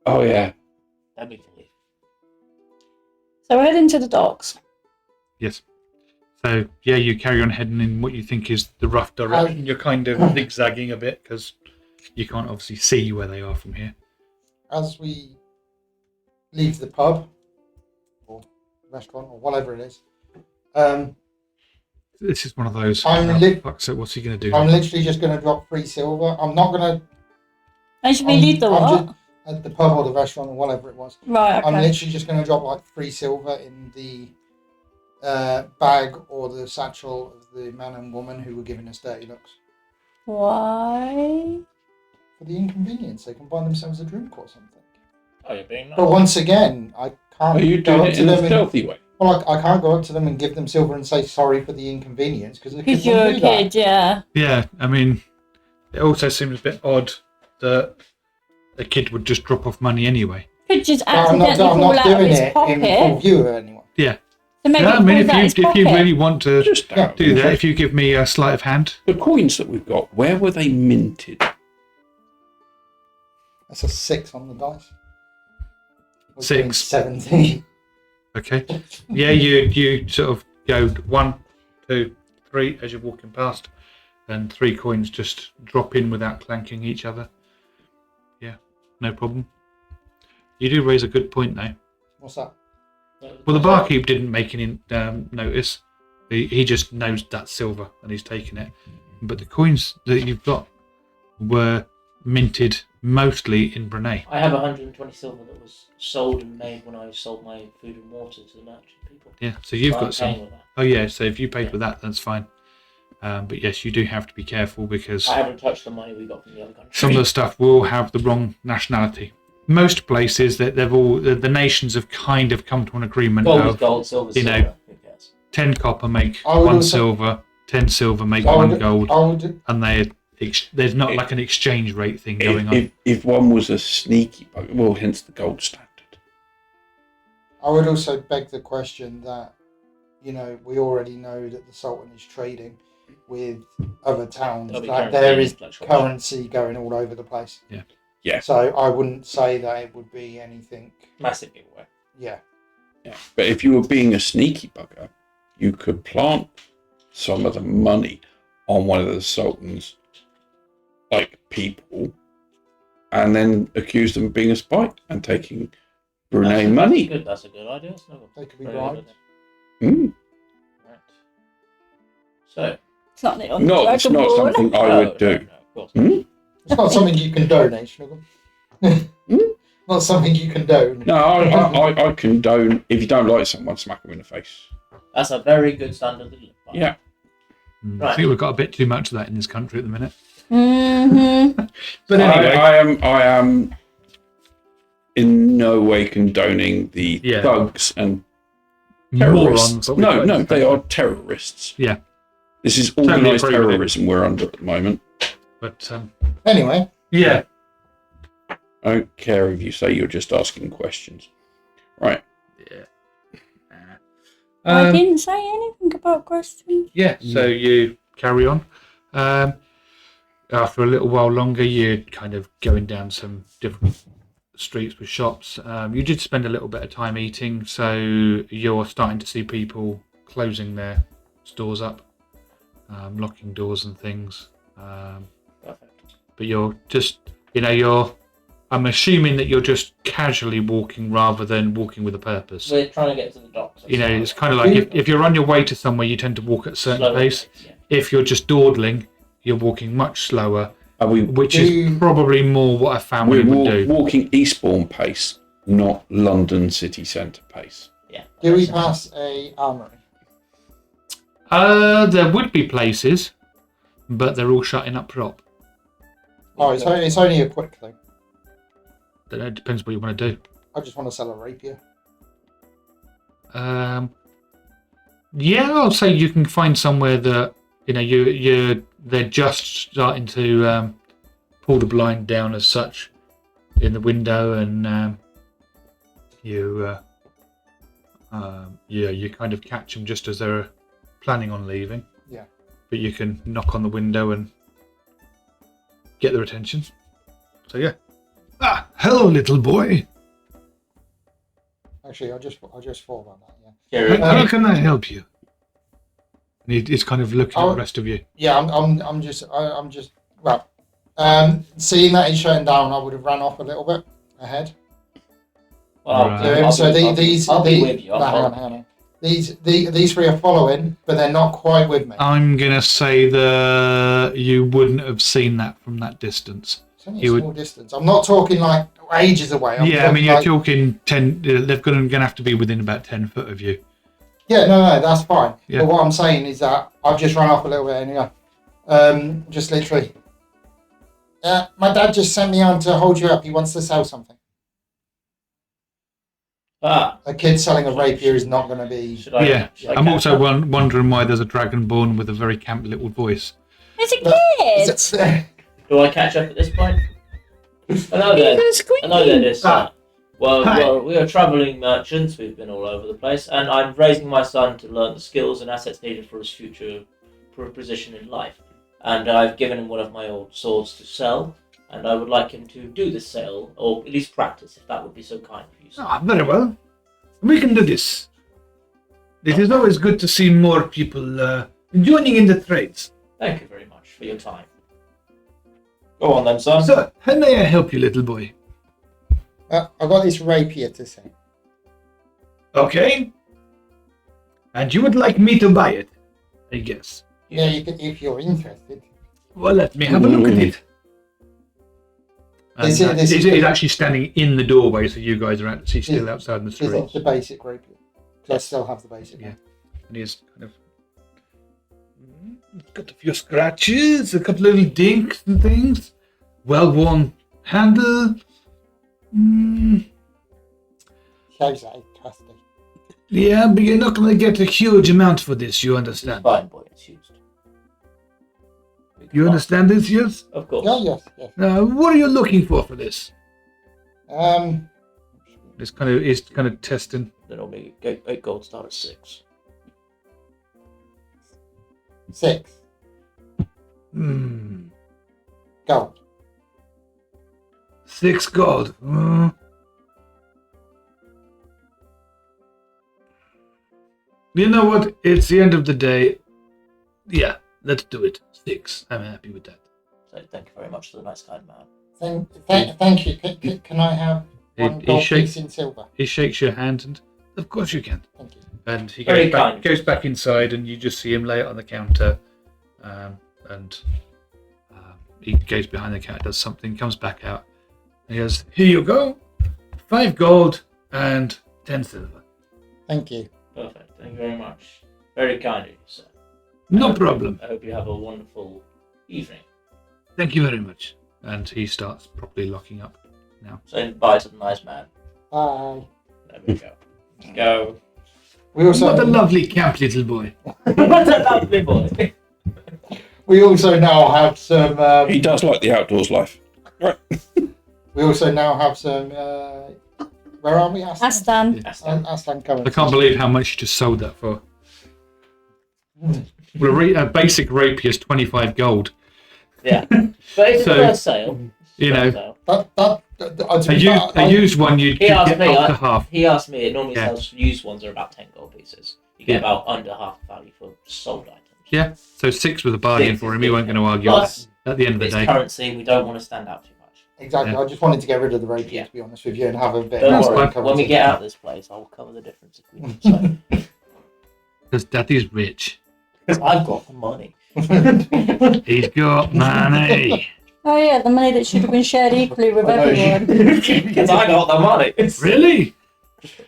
Oh yeah. Then we can leave. So we're heading to the docks. yes. So yeah, you carry on heading in what you think is the rough direction. You're kind of zigzagging a bit because you can't obviously see where they are from here. As we leave the pub or restaurant or whatever it is, This is one of those. Fuck's sake, what's he going to do? I'm now? literally just going to drop 3 silver. I'm not going to And should we leave the I'm what? just- at the pub or the restaurant or whatever it was. Right, I'm okay. literally just going to drop like 3 silver in the bag or the satchel of the man and woman who were giving us dirty looks. Why? For the inconvenience, they can buy themselves a drink or something. Oh, you're being nice. But once again, I can't Are you go doing up it to in a them and, stealthy way? well, I can't go up to them and give them silver and say sorry for the inconvenience because Because you're a kid, yeah. Yeah, I mean, it also seems a bit odd that a kid would just drop off money anyway. Could just I'm accidentally not fall out of doing his it in pocket. full view of anyone. Yeah. So maybe Yeah, I it mean, falls out his if you pocket. really want to Just Yeah. do that, if you give me a sleight of hand, The coins that we've got, where were they minted? That's a 6 on the dice. We're 6. doing 17. okay. Yeah, you sort of go 1, 2, 3 as you're walking past. and 3 coins just drop in without clanking each other. Yeah, no problem. You do raise a good point, though. What's that? Well, the barkeep didn't make any notice. He just knows that's silver and he's taken it. But the coins that you've got were minted mostly in Brunei. I have 120 silver that was sold and made when I sold my food and water to the merchant people. Yeah, so you've So got I'm some. paying with that. Oh yeah, so if you paid with that, that's fine. But yes, you do have to be careful because I haven't touched the money we got from the other country. some of the stuff will have the wrong nationality. Most places that the nations have kind of come to an agreement Gold is of gold, silver is you know, silver. Who cares? 10 copper make I would 1 also- silver, 10 silver make I 1 would- gold, I would, and there's not like an exchange rate thing going on. If one was a sneaky bug, well, hence the gold standard. I would also beg the question that, you know, we already know that the Sultan is trading with other towns. There'll be Like currency there is fluctuation. currency going all over the place. Yeah. Yeah. So I wouldn't say that it would be anything. Massive giveaway. Yeah. Yeah. But if you were being a sneaky bugger, you could plant some of the money on one of the Sultan's people and then accuse them of being a spy and taking Brunei money. That's a good idea. Snuggle. They could be Very right. good idea. Mm. Right. So. It's not, on No, the it's Dragon not Ball. something I would do. No, of course not. Hmm? It's not something you condone, Snuggle. Not something you condone. No, I condone if you don't like someone, smack them in the face. That's a very good standard to live by. Yeah. I Right. think we've got a bit too much of that in this country at the minute. Mm-hmm. But anyway, I am in no way condoning the Yeah. thugs and terrorists. morons. what we No, call no, it. they are terrorists. Yeah. This is Totally organised agree with it. terrorism we're under at the moment. But Anyway, yeah, I don't care if you say you're just asking questions. Right. I didn't say anything about questions. Yeah, so you carry on. After a little while longer, you're kind of going down some different streets with shops. You did spend a little bit of time eating, so you're starting to see people closing their stores up, locking doors and things. Perfect. But you're just, I'm assuming that you're just casually walking rather than walking with a purpose. We're trying to get to the docks. It's kind of like if you're on your way to somewhere, you tend to walk at a certain Slower pace. pace, yeah. If you're just dawdling, you're walking much slower, Are we? which is probably more what a family We're would do. walking Eastbourne pace, not London city centre pace. Yeah. do we pass a armory? There would be places, but they're all shutting up shop. Oh, it's only a quick thing. Don't know, it depends what you want to do. I just want to sell a rapier. Yeah, I'll say you can find somewhere that they're just starting to pull the blind down as such in the window, and you kind of catch them just as they're planning on leaving. Yeah. But you can knock on the window and get their attention. So yeah. Ah, hello, little boy. Actually, I just thought about that. Yeah. Jerry, How can I help you? And he's kind of looking at the rest of you. Yeah, I'm just well. Seeing that he's shutting down, I would have ran off a little bit ahead. well, Right. I'll So be- these I'll be with you. no, hang on. These three are following, but they're not quite with me. I'm gonna say that you wouldn't have seen that from that distance. It's only you a small distance. I'm not talking like ages away. Yeah, I mean, you're like, talking 10. They're gonna have to be within about 10 foot of you. yeah, no, that's fine. Yeah. But what I'm saying is that I've just run off a little bit anyway. Just literally. My dad just sent me on to hold you up. He wants to sell something. A kid selling a rapier is not going to be. Should I? Yeah, should I I'm catch also up? wondering why there's a dragonborn with a very camp little voice. It's a kid! Do I catch up at this point? Hello there. Hello there, this. Hi. Well, we are travelling merchants. We've been all over the place, and I'm raising my son to learn the skills and assets needed for his future position in life. And I've given him one of my old swords to sell, and I would like him to do the sale, or at least practice, if that would be so kind for you, sir. Ah, very well. We can do this. It is always good to see more people joining in the trades. Thank you very much for for your time. Go on then, son. So, how may I help you, little boy? I've got this rapier to sell. Okay. And you would like me to buy it, I guess. Yeah, you can, if you're interested. Well, let me have a look at it. And he's actually standing in the doorway, so you guys are actually still outside in the Is street. it the basic rapier? Because I still have the basic Yeah. one. And he's kind of got a few scratches, a couple little dinks and things. Well-worn handle. Shows that it's trusty. Yeah, but you're not going to get a huge amount for this, you It's understand? fine, boy. It's used. We can You buy- understand this, yes? Of course. Yeah, yes. Now, what are you looking for this? Um, He's kind of testing. Then normally 8 gold start at 6. 6 Hmm. gold. 6 gold. You know what? It's the end of the day. Yeah, let's do it. 6. I'm happy with that. So thank you very much to the nice kind man. Thank you. Can I have one He gold shakes- piece in silver? He shakes your hand and, of course you can. Thank you. And he Very goes kind. back inside, and you just see him lay it on the counter. And he goes behind the counter, does something, comes back out. And he goes, "Here you go. 5 gold and 10 silver. Thank you. Perfect. Thank you very much. Very kind of you, sir. No problem. I hope you have a wonderful evening. Thank you very much." And he starts properly locking up now. Say bye to the nice man. Bye. There we go. Go. We also What a lovely camp, little boy. What a lovely boy. we also now have some. He does like the outdoors life. Right. We also now have some. Where are we? Astan. Astan coming. I can't believe how much you just sold that for. Well, a basic rapier is 25 gold. Yeah. But it's So, a fair sale. You know, So, a used one you'd He asked get me, up to half. he asked me, it normally Yeah. sells used ones are about 10 gold pieces. You get Yeah. about under half the value for sold items. Yeah, so 6 was a bargain 6 for is him. He good. wasn't going to argue Plus, at the end of the it's day. currency, we don't want to stand out too much. Exactly. Yeah. I just wanted to get rid of the rapier, Yeah. to be honest with you, and have a bit. Don't That's worry, fine. when we get out of this place, I'll cover the difference if we need to. Because Daddy's rich. Because I've got the money. He's got money. Oh yeah, the money that should have been shared equally with I know. everyone. Because I got the money. Really?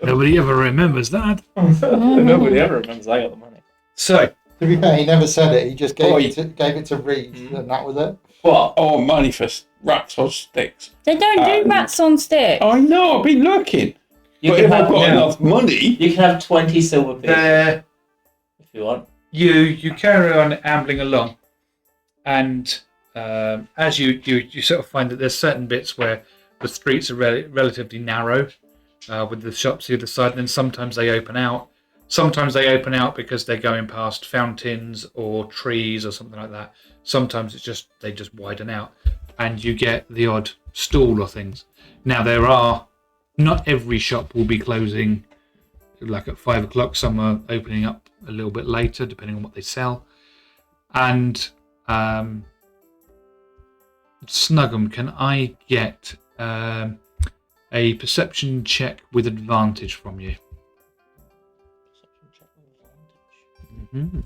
Nobody ever remembers that. Nobody ever remembers I got the money. So, To be fair, he never said it. He just gave Oi. it to Reed, and that was it. What? Oh, money for rats on sticks. They don't do rats on stick. I know, I've been looking. You But can if I've have got enough money, You can have 20 silver pieces there if you want. you carry on ambling along, and as you sort of find that there's certain bits where the streets are relatively narrow, with the shops either side, and then sometimes they open out. Sometimes they open out because they're going past fountains or trees or something like that. Sometimes they just widen out, and you get the odd stall or things. Now not every shop will be closing like at 5 o'clock. Some are opening up a little bit later, depending on what they sell. And Snuggum, can I get a perception check with advantage from you? Mm-hmm.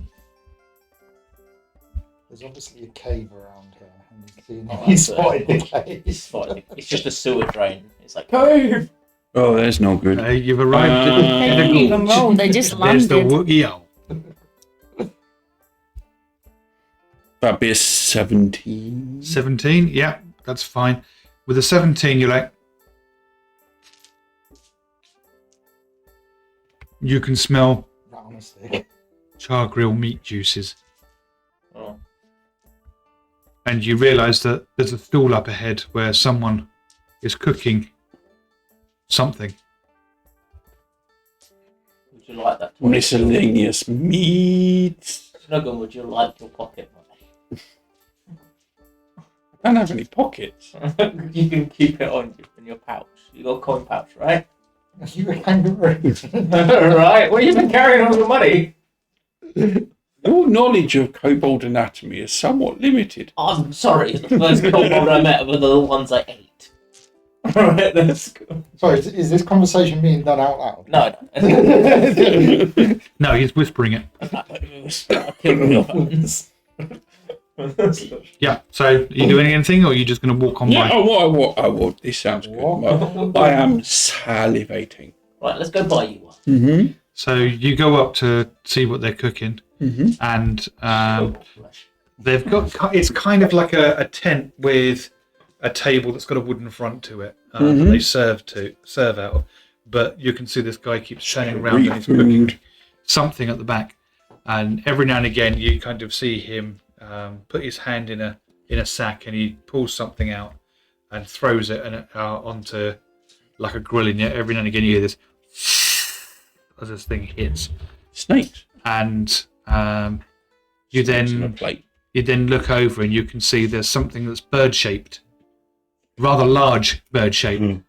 There's obviously a cave around here, and he's seen Oh, he that's spotted the It's cave. fine. It's just a sewer drain. It's like, cave! oh, there's no good. You've arrived at They the didn't even gorge. roll, they just There's the landed. Woogie Owl. That'd be a 17. 17, yeah, that's fine. With a 17, you're like, you can smell Rat on a stick. char grill meat juices, Oh, and you realise that there's a stall up ahead where someone is cooking something. would you like that? Miscellaneous meat. Snuggum, would you like your pocket money? I don't have any pockets. You can keep it on you in your pouch. You got a coin pouch, right? You a kangaroo. Right. Well, you've been carrying all your money. Your knowledge of kobold anatomy is somewhat limited. I'm sorry, the first kobold I met were the ones I ate. Alright, that's cool. Sorry, is this conversation being done out loud? No. No, he's whispering it. I killed real ones. Yeah. So, are you doing anything, or are you just going to walk on Yeah, by? oh, this sounds good. I am salivating. Right, let's go buy you one. Mm-hmm. So you go up to see what they're cooking, and they've got. It's kind of like a tent with a table that's got a wooden front to it that they serve out of. But you can see this guy keeps turning around and he's cooking something at the back, and every now and again you kind of see him put his hand in a sack and he pulls something out and throws it onto like a grill. And yet every now and again you hear this as this thing hits. Snakes. And you Snakes on a then plate. look over and you can see there's something that's bird shaped, rather large bird shaped,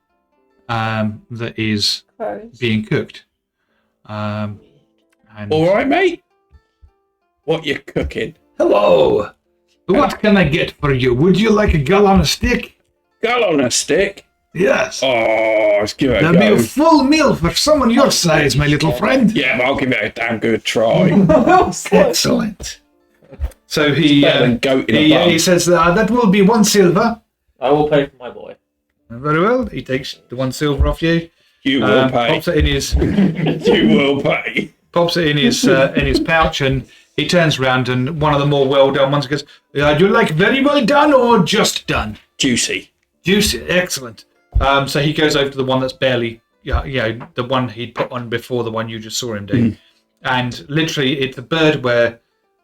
that is Crows. being cooked. And All right, mate. What you cooking? hello, what can I get for you? Would you like a gull on a stick? Gull on a stick. Yes. Oh, let's give it a That'd be go. a full meal for someone your size, my little friend. Yeah, but I'll give it a damn good try. Excellent. So he Better than goat in a bun. he says that will be 1 silver. I will pay for my boy. Very well. He takes the 1 silver off you. You will pay. Pops it in his You will pay. pops it in his pouch, and he turns around, and one of the more well done ones goes, "Do you like very well done or just done?" Juicy. Juicy, excellent. So he goes over to the one that's barely, the one he'd put on before the one you just saw him do, and literally it's a bird where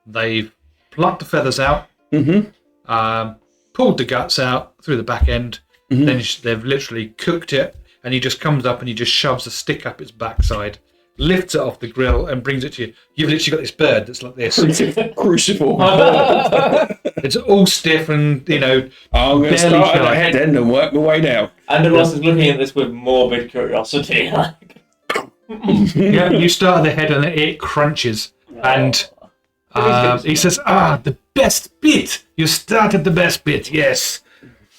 they've plucked the feathers out, pulled the guts out through the back end, then they've literally cooked it, and he just comes up and he just shoves a stick up its backside, lifts it off the grill and brings it to you. You've literally got this bird that's like this. Crucible. It's all stiff and, I'm going to barely start at the shy. head end and work my way down. Anderloss is looking at this with morbid curiosity. Yeah, you start at the head and it crunches. And he says, the best bit. You start at the best bit, yes.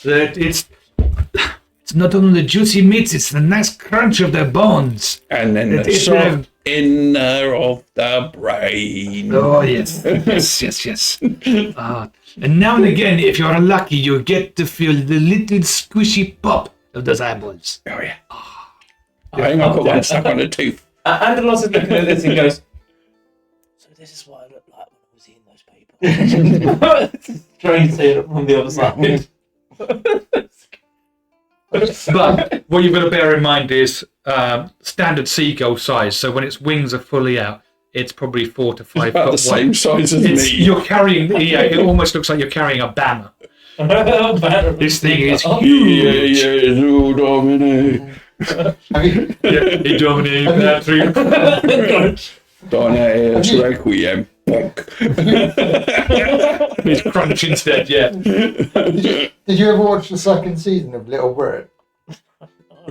It's not only the juicy meat, it's the nice crunch of the bones. And then the It's soft inner of the brain. Oh, yes. Yes. And now and again, if you're lucky, you get to feel the little squishy pop of those eyeballs. Oh, yeah. I think I've got one stuck on a tooth. Anderloss is looking at this and goes, "So this is what I looked like when I was eating those people." Trying to see it from the other side. But what you've got to bear in mind is standard seagull size. So when its wings are fully out, it's probably 4 to 5 About foot the same wide. size as me. You're carrying, it almost looks like you're carrying a banner. This thing is Yeah, huge. oh, Dominic. Have you, Hey, Dominic, Patrick. Donaeus Requiem. It's crunch instead, yeah. did you ever watch the second season of Little Britain?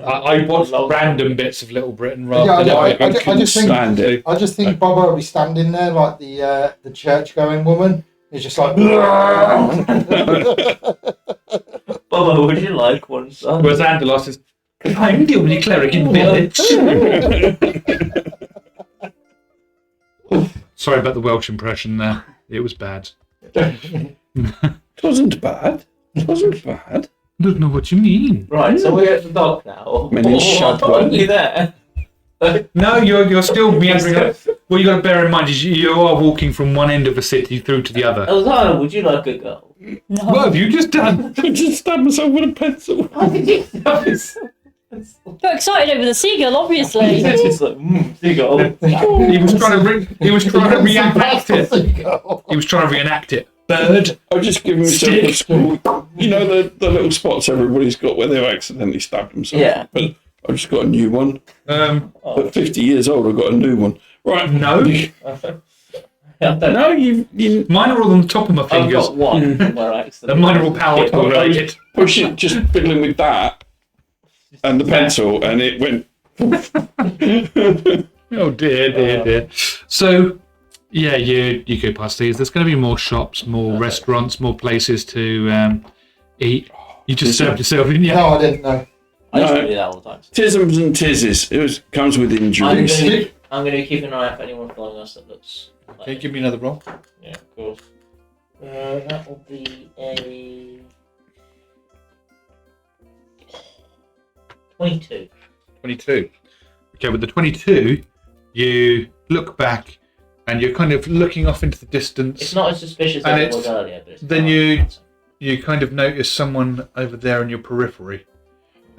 I watched random bits of Little Britain rather Yeah, than I everything. I just think stand it. I just think Bobbo will be standing there like the church-going woman. He's just like. Bobbo, would you like one, son? Whereas Anderloss is, I'm the only cleric in the village. Sorry about the Welsh impression there. It was bad. It wasn't bad. It wasn't bad. Don't know what you mean. Right, so we're at the dock now. Men in shut Not only there. No, you're still meandering up. What you got to bear in mind is you are walking from one end of the city through to the other. Elzana, would you like a girl? No. What have you just done? I just stabbed myself with a pencil. Got excited over the seagull, obviously. It's just like, seagull. He was trying to reenact it. He was trying to reenact it. Bird. I've just given myself a school. You know the little spots everybody's got where they've accidentally stabbed themselves. Yeah. But I've just got a new one. At 50 years old, I've got a new one. Right. No. No, you Mine are all on the top of my I've fingers. got one where I And accidentally... mine are all power tool related. push it, just fiddling with that and the pencil, and it went. Oh dear. So yeah, you go past these. There's going to be more shops, more Okay. restaurants, more places to eat. You just served yourself, didn't you? No, I didn't know. I used No. to do that all the time. Tisms and tizzes. Comes with I'm injuries. going to keep an eye out for anyone following us that looks. Like Okay, give me another roll. Yeah, of course. That will be a 22. 22. Okay, with the 22, you look back and you're kind of looking off into the distance. It's not as suspicious And as it it's- was earlier, but it's then not. you kind of notice someone over there in your periphery.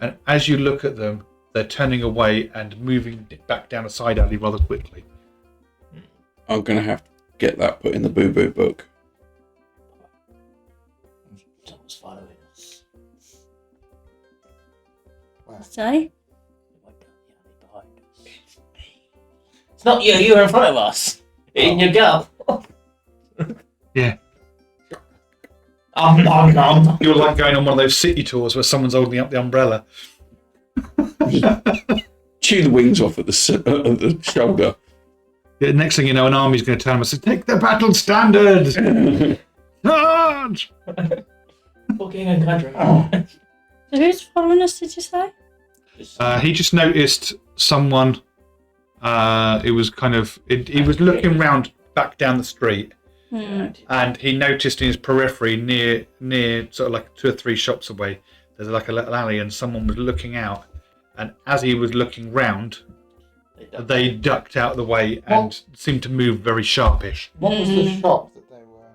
And as you look at them, they're turning away and moving back down a side alley rather quickly. I'm going to have to get that put in the Boo Boo book. Someone's following us. Say? It went down the alley behind us. It's not you, you're in front of us. In your gut. Yeah. Nom. You're like going on one of those city tours where someone's holding up the umbrella. Chew the wings off at the shoulder. Yeah, next thing you know, an army's going to turn and say, "Take the battle standard! Charge!" Fucking and country. So who's following us, did you say? He just noticed someone. It was kind of. He was looking round back down the street, and he noticed in his periphery, near sort of like 2 or 3 shops away, there's like a little alley, and someone was looking out. And as he was looking round, they ducked out of the way and seemed to move very sharpish. What was the shop that they were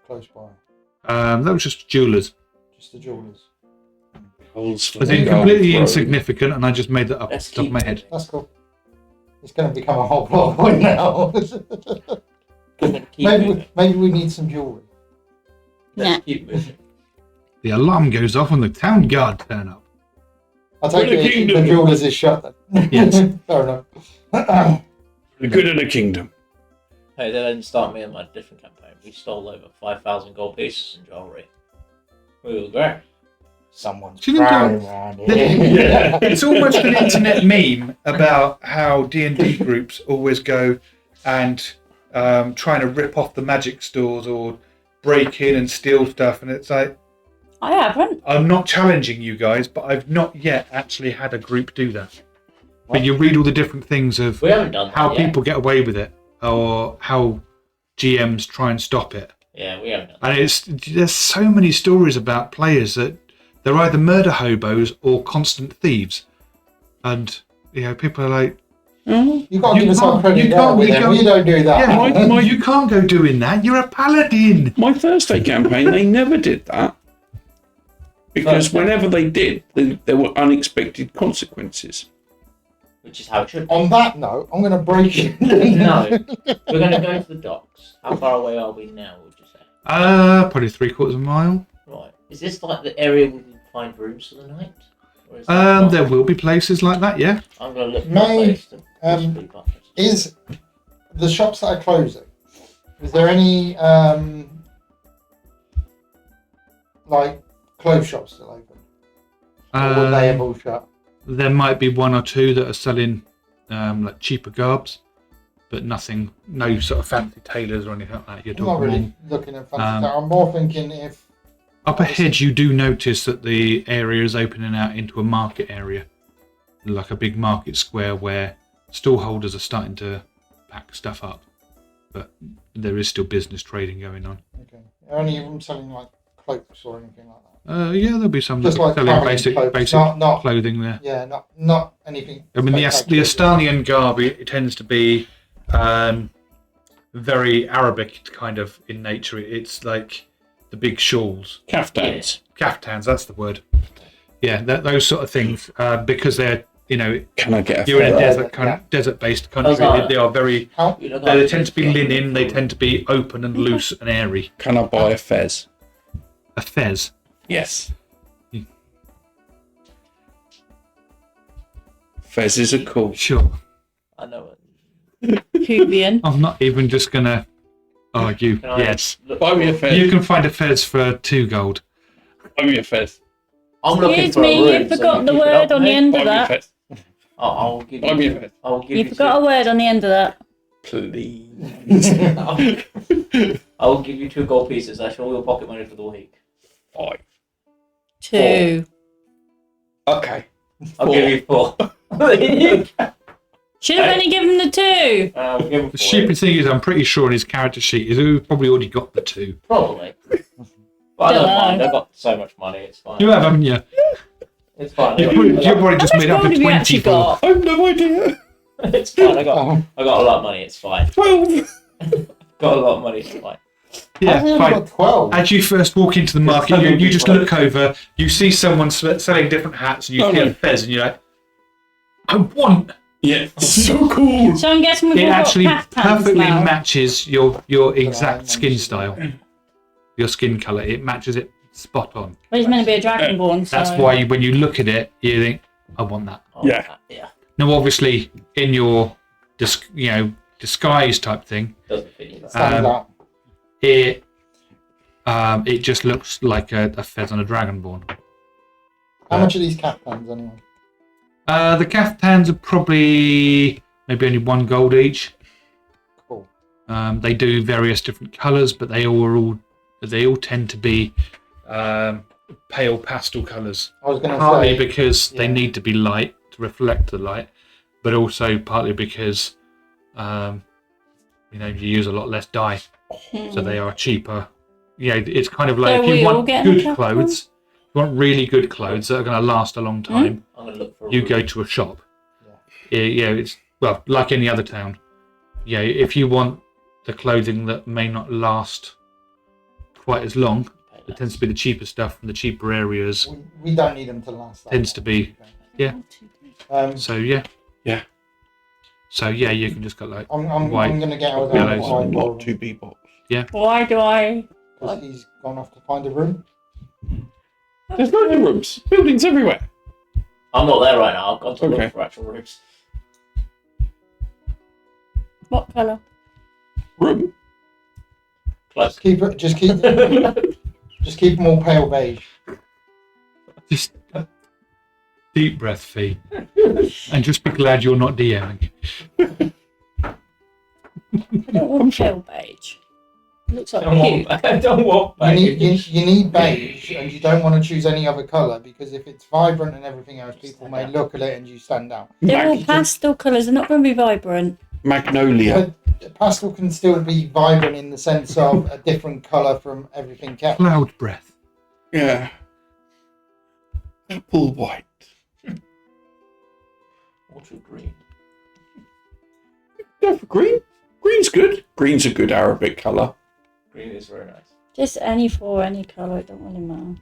close by? That was just jewellers. Just the jewellers. It was completely insignificant, and I just made that up off the top of my head. That's cool. It's going to become a whole plot point now. maybe we need some jewellery. Let's keep moving. The alarm goes off, and the town guard turn up. I'll take For the it kingdom. the jewellers is shut then. Yes. Fair enough. The good of the kingdom. Hey, they didn't start me on my different campaign. We stole over 5,000 gold pieces and jewellery. We were great. Someone's Do you think frowning around here. It's almost an internet meme about how D&D groups always go and trying to rip off the magic stores or break in and steal stuff, and it's like, I haven't. I'm not challenging you guys, but I've not yet actually had a group do that. But you read all the different things of We haven't done that how yet. people get away with it or how GMs try and stop it. Yeah, we haven't done that. And there's so many stories about players that they're either murder hobos or constant thieves. And, people are like, You've got to You give us our can't- credit you there can't- with you them. can't- You don't do that. yeah, you can't go doing that. You're a paladin. My Thursday campaign, they never did that. Because whenever they did, there were unexpected consequences. Which is how it should be. On that note, I'm going to break it. No. We're going to go to the docks. How far away are we now, would you say? Probably 3/4 mile. Right. Is this like the area we can find rooms for the night? Or is that not? There will be places like that, yeah. I'm going to look for a May, place to possibly buy. Is the shops that are closing, is there any like clothes shops still open? Or are they all shut? There might be 1 or 2 that are selling like cheaper garbs, but nothing, no sort of fancy tailors or anything like that. You're I'm not talking really looking at fancy Um, stuff. I'm more thinking if up ahead. You do notice that the area is opening out into a market area, like a big market square where stallholders are starting to pack stuff up, but there is still business trading going on. okay, are any of them selling like cloaks or anything like that? Yeah, there'll be some Just that are like selling carrying cloaks, basic not clothing there. yeah, not anything. I mean, the spectacular. Estanian garb, it tends to be very Arabic kind of in nature. It's like the big shawls, Caftans. kaftans. That's the word. Yeah, those sort of things, because they're Can I get a you're in a feather? desert-based country. Elzana. They are very. How? You look They like tend to be linen. They tend to be open and loose and airy. Can I buy a fez? A fez. Yes. Hmm. Fezzes are cool. Sure. I know it. Cuvian. I'm not even just gonna argue. Can I Yes, look Buy me a for- fez. you can find a fez for 2 gold. Buy me a fez. I'm looking Excuse for a me, room, you so forgot the keep it word up, on the mate. end Buy of me a that. fez. I'll give Buy me a you. fez. I'll give You you. forgot a word on the end of that. Please. I will give you 2 gold pieces. That's all your pocket money for the week. 5. 2. Okay. I'll give you 4. Should have only given the 2. We'll give him 4. The stupid thing is, I'm pretty sure on his character sheet is he's probably already got the 2. Probably. But I don't mind. I've got so much money. It's fine. You have, haven't you? It's fine. You've probably just made up How to much gold have you actually 24. got? I have no idea. It's fine. I got a lot of money. It's fine. 12. Got a lot of money. It's fine. Yeah, I've fine. got 12. As you first walk into the market, you just look over, you see someone selling different hats, and you see a fez, and you're like, I want. Yeah, so cool. So I'm guessing we've It all got actually caftans perfectly now. matches your exact skin style, your skin colour. It matches it spot on. Well, he's meant to be a dragonborn, so... That's why when you look at it, you think, I want that. Oh, Yeah. Yeah. Now, obviously, in your disguise type thing, Doesn't fit you. Stands out. it just looks like a fez on a dragonborn. How much are these caftans anyway? The caftans are probably maybe only 1 gold each. Cool. They do various different colours, but they all tend to be pale pastel colours. I was going to Partly say, because they yeah. need to be light to reflect the light, but also partly because you use a lot less dye, so they are cheaper. It's kind of like So if we you all want getting a good caftan? clothes, you want really good clothes that are going to last a long time. I'm gonna look for. You go to a shop. It's like any other town. If you want the clothing that may not last quite as long, it tends to be the cheaper stuff from the cheaper areas. we don't need them to last that Tends to be, So you can just go like I'm white. going to get yellows. Elzana Not 2B box. Why do I... because he's gone off to find a room. There's loads of rooms. Buildings everywhere. I'm not there right now. I've got to Okay. look for actual rooms. What colour? Room. Close. Just keep them all pale beige. Just deep breath, Fee, and just be glad you're not DMing. I don't want pale beige. It looks like Don't cute. want beige. You need beige, and you don't want to choose any other colour because if it's vibrant and everything else, people may look at it and you stand out. They're all pastel colours. They're not going to be vibrant. Magnolia. But pastel can still be vibrant in the sense of a different colour from everything else. Cloud breath. Yeah. Apple white. Ultra green. Go for green. Green's good. Green's a good Arabic colour. Green is very nice. Just any colour. It don't really matter.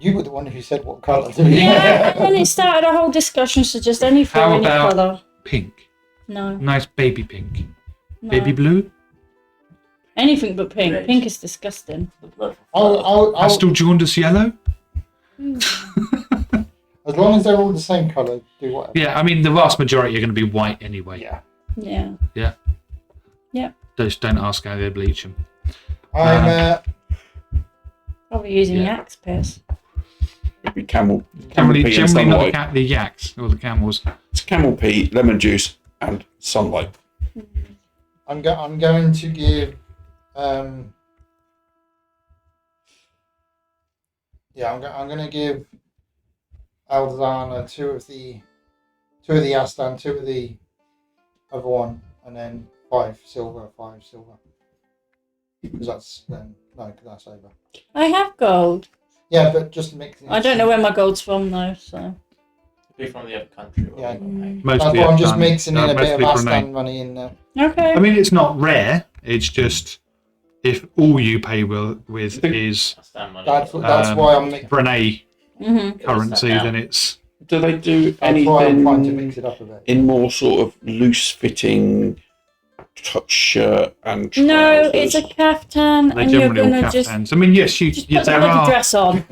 You were the one who said what colour to be. Yeah, and then it started a whole discussion, so just any How any about- colour. Pink. No, Nice baby pink. no. Baby blue. Anything but pink. Red. Pink is disgusting. The blood. I'll, Pastel jaundice yellow. as long as they're all the same colour, do whatever. Yeah, I mean the vast majority are going to be white anyway. Yeah. Yeah. Just don't ask how they bleach them. I'm Probably using Yeah. yak's piss. Maybe camel Generally, pea and generally not sunlight. the yaks or the camels. It's camel pea, lemon juice, and sunlight. I'm going to give I'm going to give Elzana two of the Astan, 2 of the other one, and then 5 silver. Because that's that's over. I have gold. Yeah, but just mixing. I don't know where my gold's from though, so. Be from the other country. Or Yeah. Mm. Most That's of the why I'm just Afghan- mixing in a bit of mostly Brunei. Astan money in there. Okay. I mean, it's not rare. It's just if all you pay with is Stand money. That's why I'm mixing. Brunei Mm-hmm. currency, now. then it's Do they do That's why I'm trying to anything mix it up a bit. in more sort of loose-fitting touch shirt and trousers? No, it's a caftan, they and you're generally all gonna just caftans. I mean, yes, put there the bloody are dress on.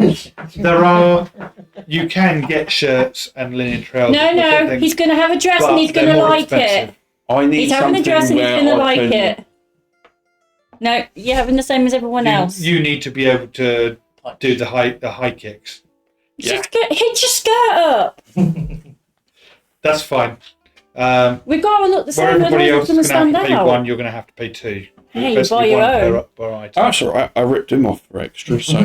you can get shirts and linen trousers. No, he's gonna have a dress but and he's they're gonna more like expensive. it. I need He's having a something dress and he's where gonna I like can- it. No, you're having the same as everyone else. You need to be able to do the high kicks. Yeah. Just hit your skirt up. That's fine. We got to look the Where same. everybody else Otherwise is it's going going to to have to stand pay out. one, you're going to have to pay two. Hey, Basically buy your one own. per item. That's all right. I ripped him off for extra, so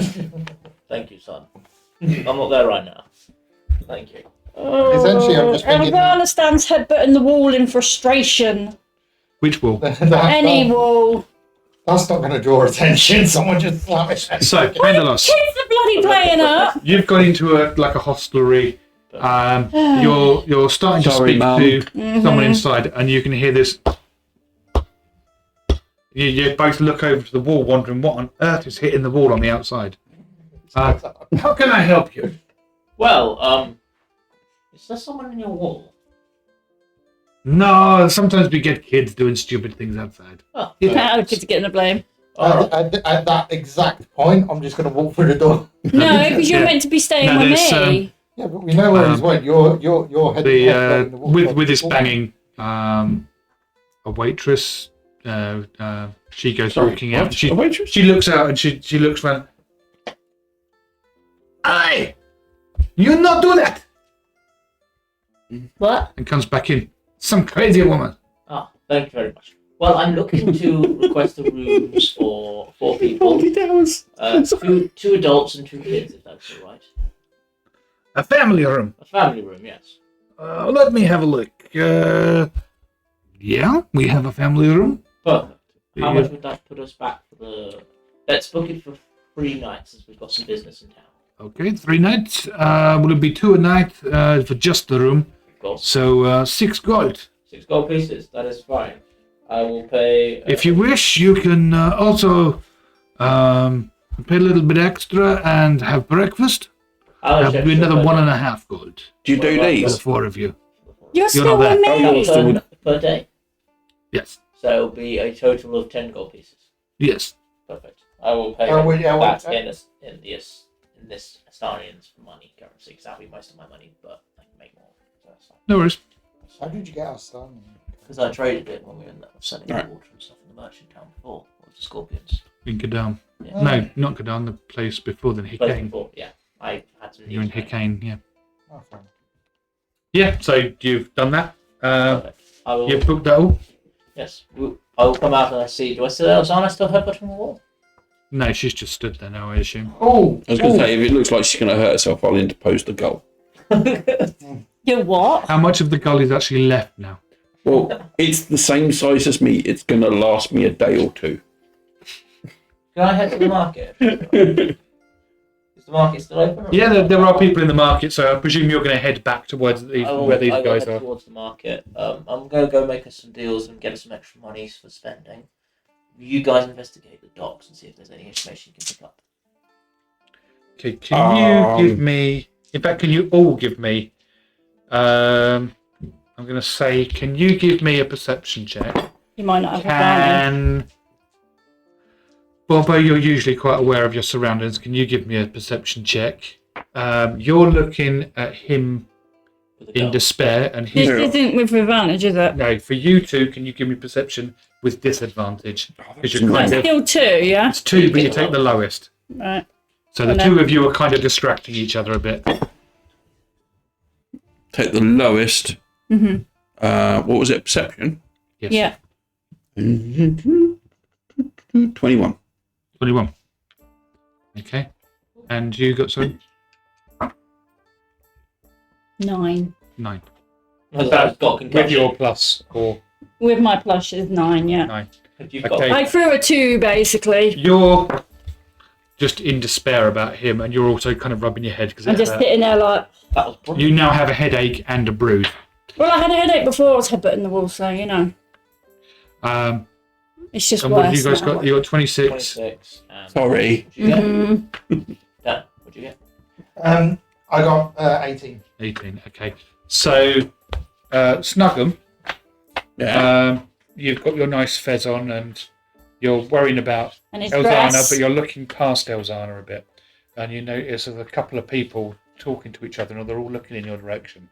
Thank you, son. I'm not there right now. Thank you. Essentially, I'm just thinking that- Elzana stands headbutting the wall in frustration. Which wall? Any wall. That's not going to draw attention. Someone just slam it. So, Anderloss, Kids are bloody playing up. you've got into a hostelry. You're starting to Sorry, speak Mum. to someone inside, and you can hear this. You both look over to the wall, wondering what on earth is hitting the wall on the outside. How can I help you? Well, is there someone in your wall? No, sometimes we get kids doing stupid things outside. Oh, The kids are getting the blame. At that exact point, I'm just going to walk through the door. No, because you're Yeah. meant to be staying No, with there's, me. Yeah, but we know where he's went. You're heading The the wall. with his banging, a waitress. She goes Sorry, walking out. what? She A waitress? she looks out and she looks around. Aye, you not do that. What? And comes back in. Some crazy woman. Ah, thank you very much. Well, I'm looking to request the rooms for 4 people. Two adults and 2 kids, if that's all right. A family room. A family room, yes. Let me have a look. Yeah, we have a family room. Perfect. How Yeah. much would that put us back for the... Let's book it for 3 nights, as we've got some business in town. Okay, 3 nights. Will it be 2 a night for just the room? Of course. So 6 gold. 6 gold pieces, that is fine. I will pay... If you wish, you can also pay a little bit extra and have breakfast. That will be another 1.5 gold Do you do for the these? 4 of you. You're not still with there. me. Oh, per day. Yes, So it'll be a total of 10 gold pieces. yes. Perfect. I will pay Are we- that in this Estonians money currency, because that'll be most of my money, but I can make more. So that's fine. No worries. How did you get our stone? Because I traded it when we were selling Right. water and stuff in the merchant town before, with the scorpions. In Kadan. Yeah. No, not Kadan, the place before then, Place Hikane. before, yeah. I had to. You're in Hikane, yeah. Oh, fine. Yeah, so you've done that. Perfect. I will. You've booked that all? Yes. I will come out and I see. Do I still Elzana still headbutting the wall? No, she's just stood there now, I assume. Oh, I was going to say, if it looks like she's going to hurt herself, I'll interpose the goal. You what? How much of the gully is actually left now? Well, it's the same size as me. It's going to last me a day or 2. Can I head to the market? Is the market still open? or- Yeah, there are people in the market, so I presume you're going to head back towards where these I will guys head are. towards the market. I'm going to go make us some deals and get us some extra monies for spending. You guys investigate the docks and see if there's any information you can pick up. Okay, can you give me... In fact, can you all give me... I'm going to say, can you give me a perception check? You might not have advantage. Can... Bobbo, you're usually quite aware of your surroundings. Can you give me a perception check? You're looking at him With a in gun. despair, and This he's... isn't with advantage, is it? No, for you two, can you give me perception with disadvantage? Because you're That's kind of... still 2, yeah? It's 2, but you take the lowest. Right. So the I know. 2 of you are kind of distracting each other a bit. Take the lowest. Mm-hmm. What was it? Perception? Yes. Yeah. 21. 21. Okay. And you got some? 9. 9. I've got With concussion. your plus or With my plush is 9, yeah. 9. If you've Okay. got I threw a 2, basically. You're just in despair about him, and you're also kind of rubbing your head because I'm just sitting there like... that was brilliant. you now have a headache and a bruise. Well, I had a headache before I was headbutting the wall, so, you know. It's just And what have worse you guys now. got? You got 26. 26. And Sorry. What'd you get? Mhm. Dan, what'd you get? I got 18. 18. Okay. So, Snuggum, Yeah. you've got your nice fez on, and you're worrying about And his Elzana, dress. but you're looking past Elzana a bit, and you notice there's a couple of people talking to each other, and they're all looking in your direction.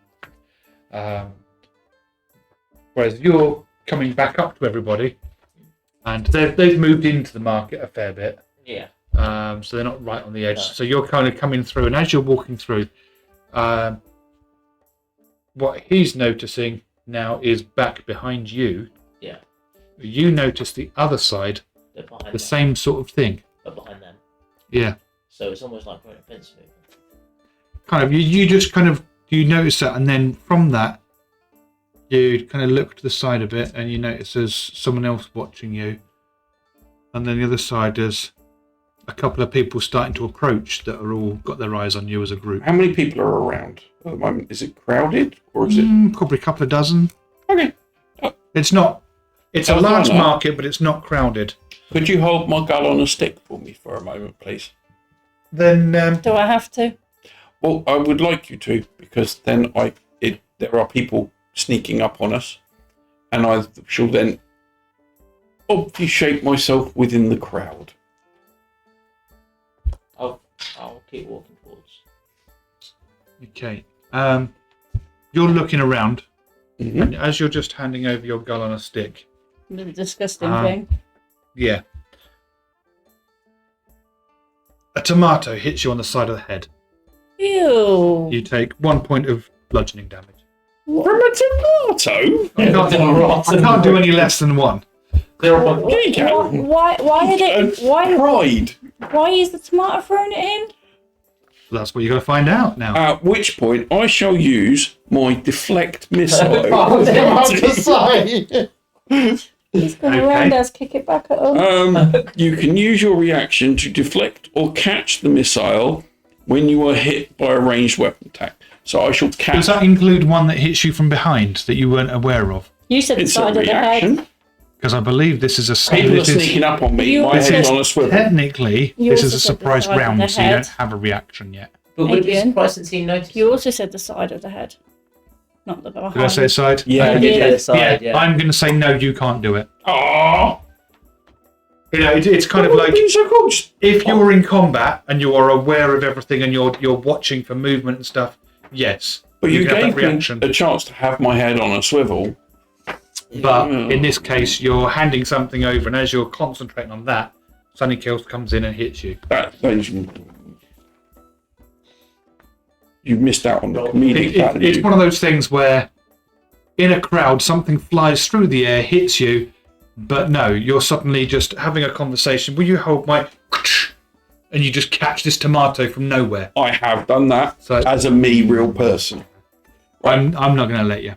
Whereas you're coming back up to everybody, and they've moved into the market a fair bit, Yeah. so they're not right on the edge. No. So you're kind of coming through, and as you're walking through, what he's noticing, now is back behind you. Yeah. You notice the other side, They're behind the them, same sort of thing. but behind them. Yeah. So it's almost like we're in a fence movement. Kind of. You just kind of you notice that, and then from that, you kind of look to the side a bit, and you notice there's someone else watching you, and then the other side there's a couple of people starting to approach that are all got their eyes on you as a group. How many people are around at the moment? Is it crowded or is it? Probably a couple of dozen. Okay. It's not. It's a That's large fine, though. market, but it's not crowded. Could you hold my gull on a stick for me for a moment, please? Then Do I have to? Well, I would like you to, because then there are people sneaking up on us, and I shall then obfuscate myself within the crowd. I'll keep walking towards. okay. You're looking around, Mhm. and as you're just handing over your gull on a stick, The disgusting Ah. thing. yeah, a tomato hits you on the side of the head. Ew. You take 1 point of bludgeoning damage. From a tomato? I can't do any less than one. They're on my There you go. Why are they? Pride. Why is the tomato thrown at him? That's what you're going to find out now. At which point I shall use my deflect I missile. was about to say. He's going to Okay. roundhouse kick it back at him. You can use your reaction to deflect or catch the missile when you are hit by a ranged weapon attack. So I shall Does catch. that include one that hits you from behind that you weren't aware of? You said the It's a side of the head. reaction. Because I believe this is a People are this is- sneaking up on me. You My also head's said- on a swivel. Technically, You this also is a said the surprise side of the round, so you head. don't have a reaction yet. But would it be Adrian? surprised since he noticed? You also said the side of the head, not the behind. Did I say side? Yeah, You you did did. the side, yeah. I'm going to say no, you can't do it. Oh, You know, it's kind of like if you're in combat and you are aware of everything and you're watching for movement and stuff, yes. But you can have gave that me reaction. a chance to have my head on a swivel. But in this case, you're handing something over, and as you're concentrating on that, Sunny Kills comes in and hits you. You missed out on the comedic value. It's one of those things where in a crowd, something flies through the air, hits you, but no, you're suddenly just having a conversation. Will you hold my... And you just catch this tomato from nowhere. I have done that So- as a me real person. I'm not going to let you.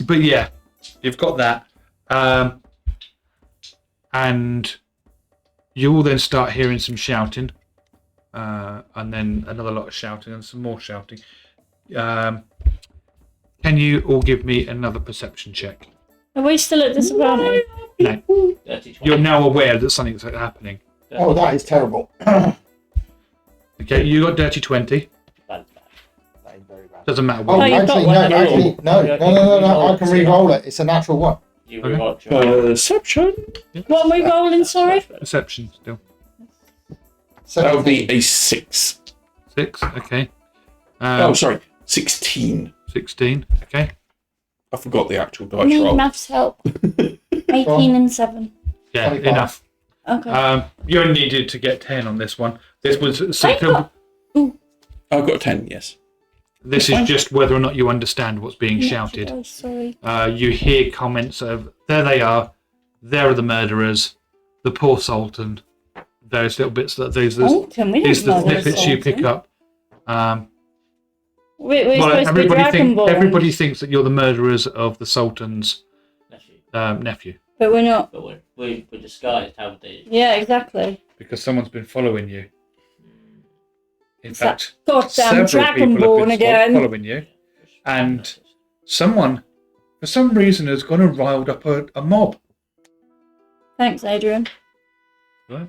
But yeah, you've got that. And you will then start hearing some shouting. And then another lot of shouting and some more shouting. Can you all give me another perception check? Are we still at disadvantage? No. Dirty 20. You're now aware that something's happening. Oh, that is terrible. Okay, you got dirty 20. Bad. That is very bad. Doesn't matter Oh, what. you got actually, one. no, actually, no. I can re-roll it. It's a natural one. You Okay. reroll your Perception. What are we rolling, sorry? Perception still. That would be 17. a 6. 6, okay. Oh, sorry. 16. 16, okay. I forgot the actual I dice need roll. maths help. 18 and 7. Yeah, 25. enough. Okay. You only needed to get 10 on this one. This was I got- I've got 10, yes. This is just whether or not you understand what's being shouted. Oh, sorry. You hear comments of, there they are, there are the murderers, the poor Sultan, those little bits, that these Sultan, we these don't the know snippets you pick up. We're Well, supposed to be Dragonborn, everybody thinks that you're the murderers of the Sultan's nephew. nephew, but we're not. But we're disguised, haven't they? Yeah, exactly. because someone's been following you. In It's that fact, goddamn several people Dragonborn have been again. following you, and someone, for some reason, has gone and riled up a mob. Thanks, Adrian.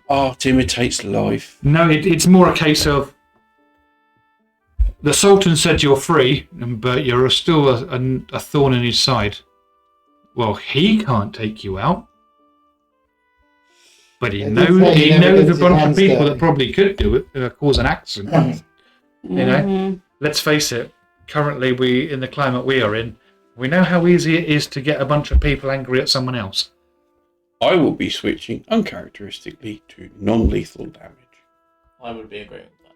Art imitates life. No, it's more a case of the Sultan said you're free, but you're still a thorn in his side. Well, he can't take you out, but he They did knows say he he never knows gets a his bunch of hands people dirty. that probably could do it, cause an accident. You know, Mhm. let's face it. Currently, in the climate we are in, we know how easy it is to get a bunch of people angry at someone else. I will be switching uncharacteristically to non-lethal damage. I would be agreeing with that.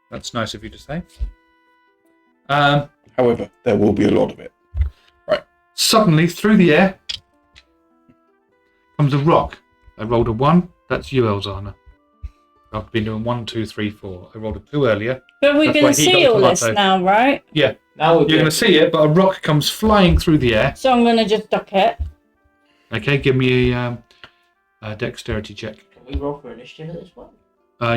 That's nice of you to say. However, there will be a lot of it. Suddenly, through the air, comes a rock. I rolled a 1. That's you, Elzana. I've been doing 1, 2, 3, 4. I rolled a 2 earlier. But we're That's going why to he got see the all this tomato. now, right? Yeah. Now we're You're going to see it, but a rock comes flying through the air. So I'm going to just duck it. Okay, give me a dexterity check. Can we roll for initiative at this point?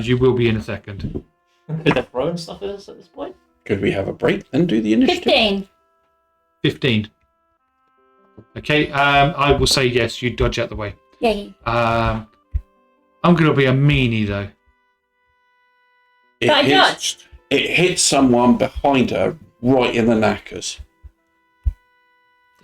You will be in a second. Because they're throwing stuff at us at this point. Could we have a break and do the initiative? 15. 15. Okay, I will say yes, you dodge out the way. Yay. I'm going to be a meanie, though. It But I hits, dodged. it hits someone behind her right in the knackers.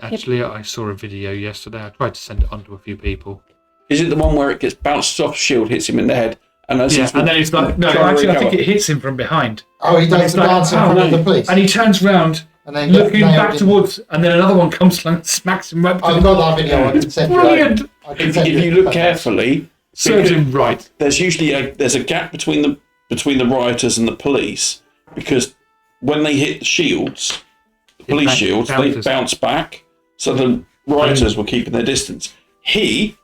Actually, I saw a video yesterday. I tried to send it on to a few people. Is it the one where it gets bounced off shield, hits him in the head, and as Yeah, he's and then it's like, no, trying to actually, I think recover? it hits him from behind. Oh, he And does it's the like, dance in oh, front of no. the police. And he turns round, And then gets looking nailed back in- towards, and then another one comes along and smacks him right I've between got that video. I can send you. Brilliant! I can If send you look carefully, Serves because him right. there's usually there's a gap between the rioters and the police, because when they hit the shields, the police bounces. shields, they bounce back. So the rioters were keeping their distance. He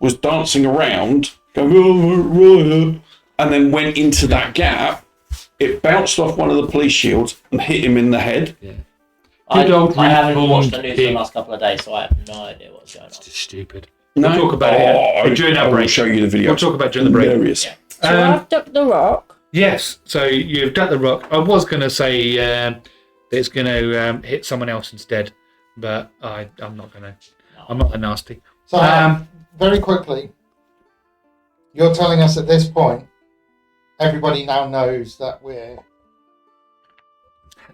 was dancing around, going, "Oh, riot," and then went into that gap. It bounced off one of the police shields and hit him in the head. Yeah. I Good old haven't watched the reformed news for the Geek. last couple of days, so I have no idea what's going on. It's just stupid. No, We'll talk about it during our I will break. show you the video. We'll talk about it during the break. Hilarious. Yeah. So Um, I've ducked the rock. Yes, so you've done the rock. I was going to say that it's going to hit someone else instead, but I'm not going to. I'm not a nasty. So, very quickly, you're telling us at this point, everybody now knows that we're.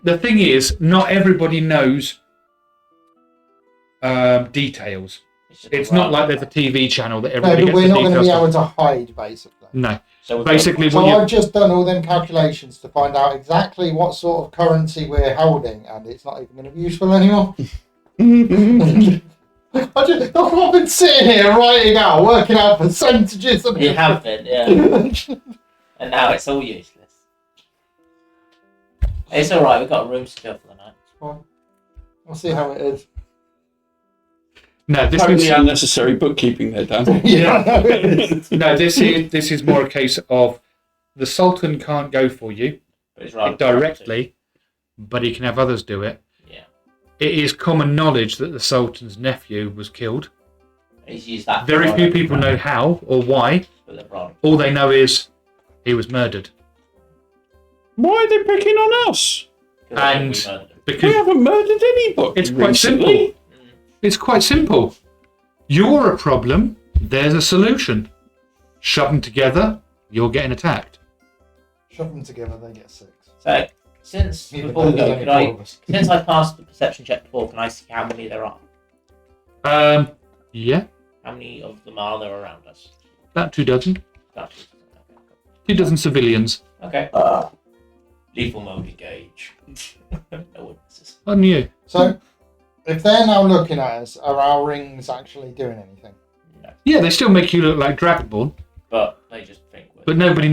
The thing is, not everybody knows details. It's not like there's a TV channel that No, everybody but gets we're the not going to be details able from. to hide, basically. No. So we've Basically, So what you I've just done all them calculations to find out exactly what sort of currency we're holding, and it's not even going to be useful anymore. I've been sitting here writing out, working out percentages. And You have been, yeah. And now it's all useless. It's alright, we've got a room secure for the night. We'll see how it is. No, this Totally is unnecessary bookkeeping there, Dan. Yeah, I know it is. no, this is more a case of the Sultan can't go for you But it's rather directly, but he can have others do it. Yeah. It is common knowledge that the Sultan's nephew was killed. He's used that. Very for few other people know how or why. But they're wrong. All they know is he was murdered. Why are they picking on us? And We murdered him. We because haven't murdered anybody. it's quite recently. simple. It's quite simple. You're a problem, there's a solution. Shove them together, you're getting attacked. Shove them together, they get 6. So, since Even before we though go, there's could only 4 I, of us. since I passed the perception check before, can I see how many there are? Yeah, How many of them are there around us? about 2 dozen. About 2 dozen civilians. Okay. Lethal mode engage. No witnesses. On you. So, if they're now looking at us, are our rings actually doing anything? No. Yeah, they still make you look like Dragonborn, But they just think we're. but nobody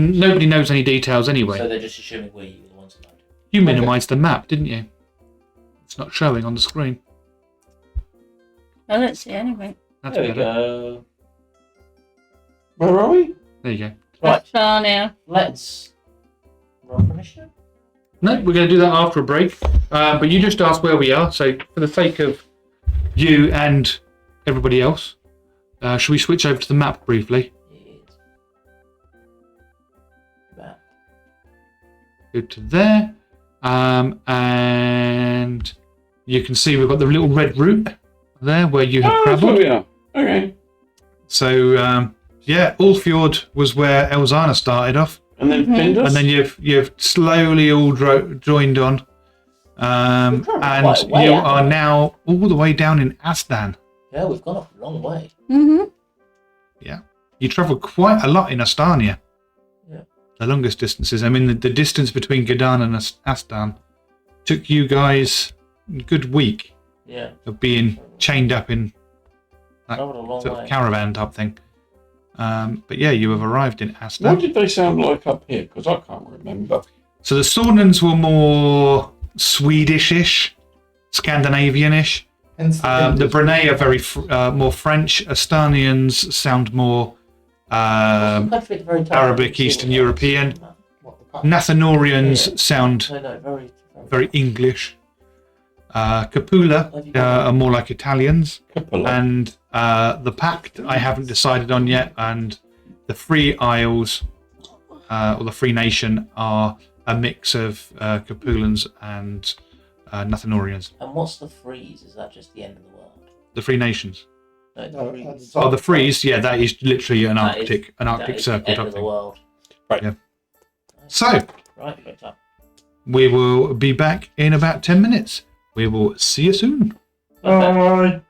knows any details anyway. So they're just assuming we're the ones that know. You minimised the map, didn't you? It's not showing on the screen. I don't see anything. That's There we better. go. Where are we? There you go. Right. Escania. Let's roll for initiative. No, we're going to do that after a break. But you just asked where we are, so for the sake of you and everybody else, should we switch over to the map briefly? Yes. That. Go to there, and you can see we've got the little red route there where you have That's where travelled. we are. Okay. So yeah, Ulfjord was where Elzana started off. And then pinned us. And then you've slowly all joined on, and quite a way, you haven't are we? now all the way down in Astan. Yeah, we've gone a long way. Mm-hmm. Yeah, you travelled quite a lot in Escania. Yeah. The longest distances. I mean, the distance between Gdansk and Astan took you guys a good week Yeah. of being chained up in that Travelled a long sort of way. caravan type thing. But yeah, you have arrived in Astan. What did they sound like up here? Because I can't remember. So the Sornans were more Swedish-ish, Scandinavian-ish. Hence The Brunei are very more French. Estonians sound more Country at the very top. Arabic, Eastern European. what the pack- Nathanorians sound No, very. very English. Capula are more like Italians. Couple of- And the Pact I haven't decided on yet. And the Free Isles, or the Free Nation, are a mix of Capulans and Nathanorians. And what's the freeze? Is that just the end of the world? The Free Nations. No, the No, freeze. at the top. Oh, the freeze, yeah, that is literally an That Arctic That is circle the end type of the thing. world. So, Right, great time. we will be back in about 10 minutes. We will see you soon. Perfect. Bye.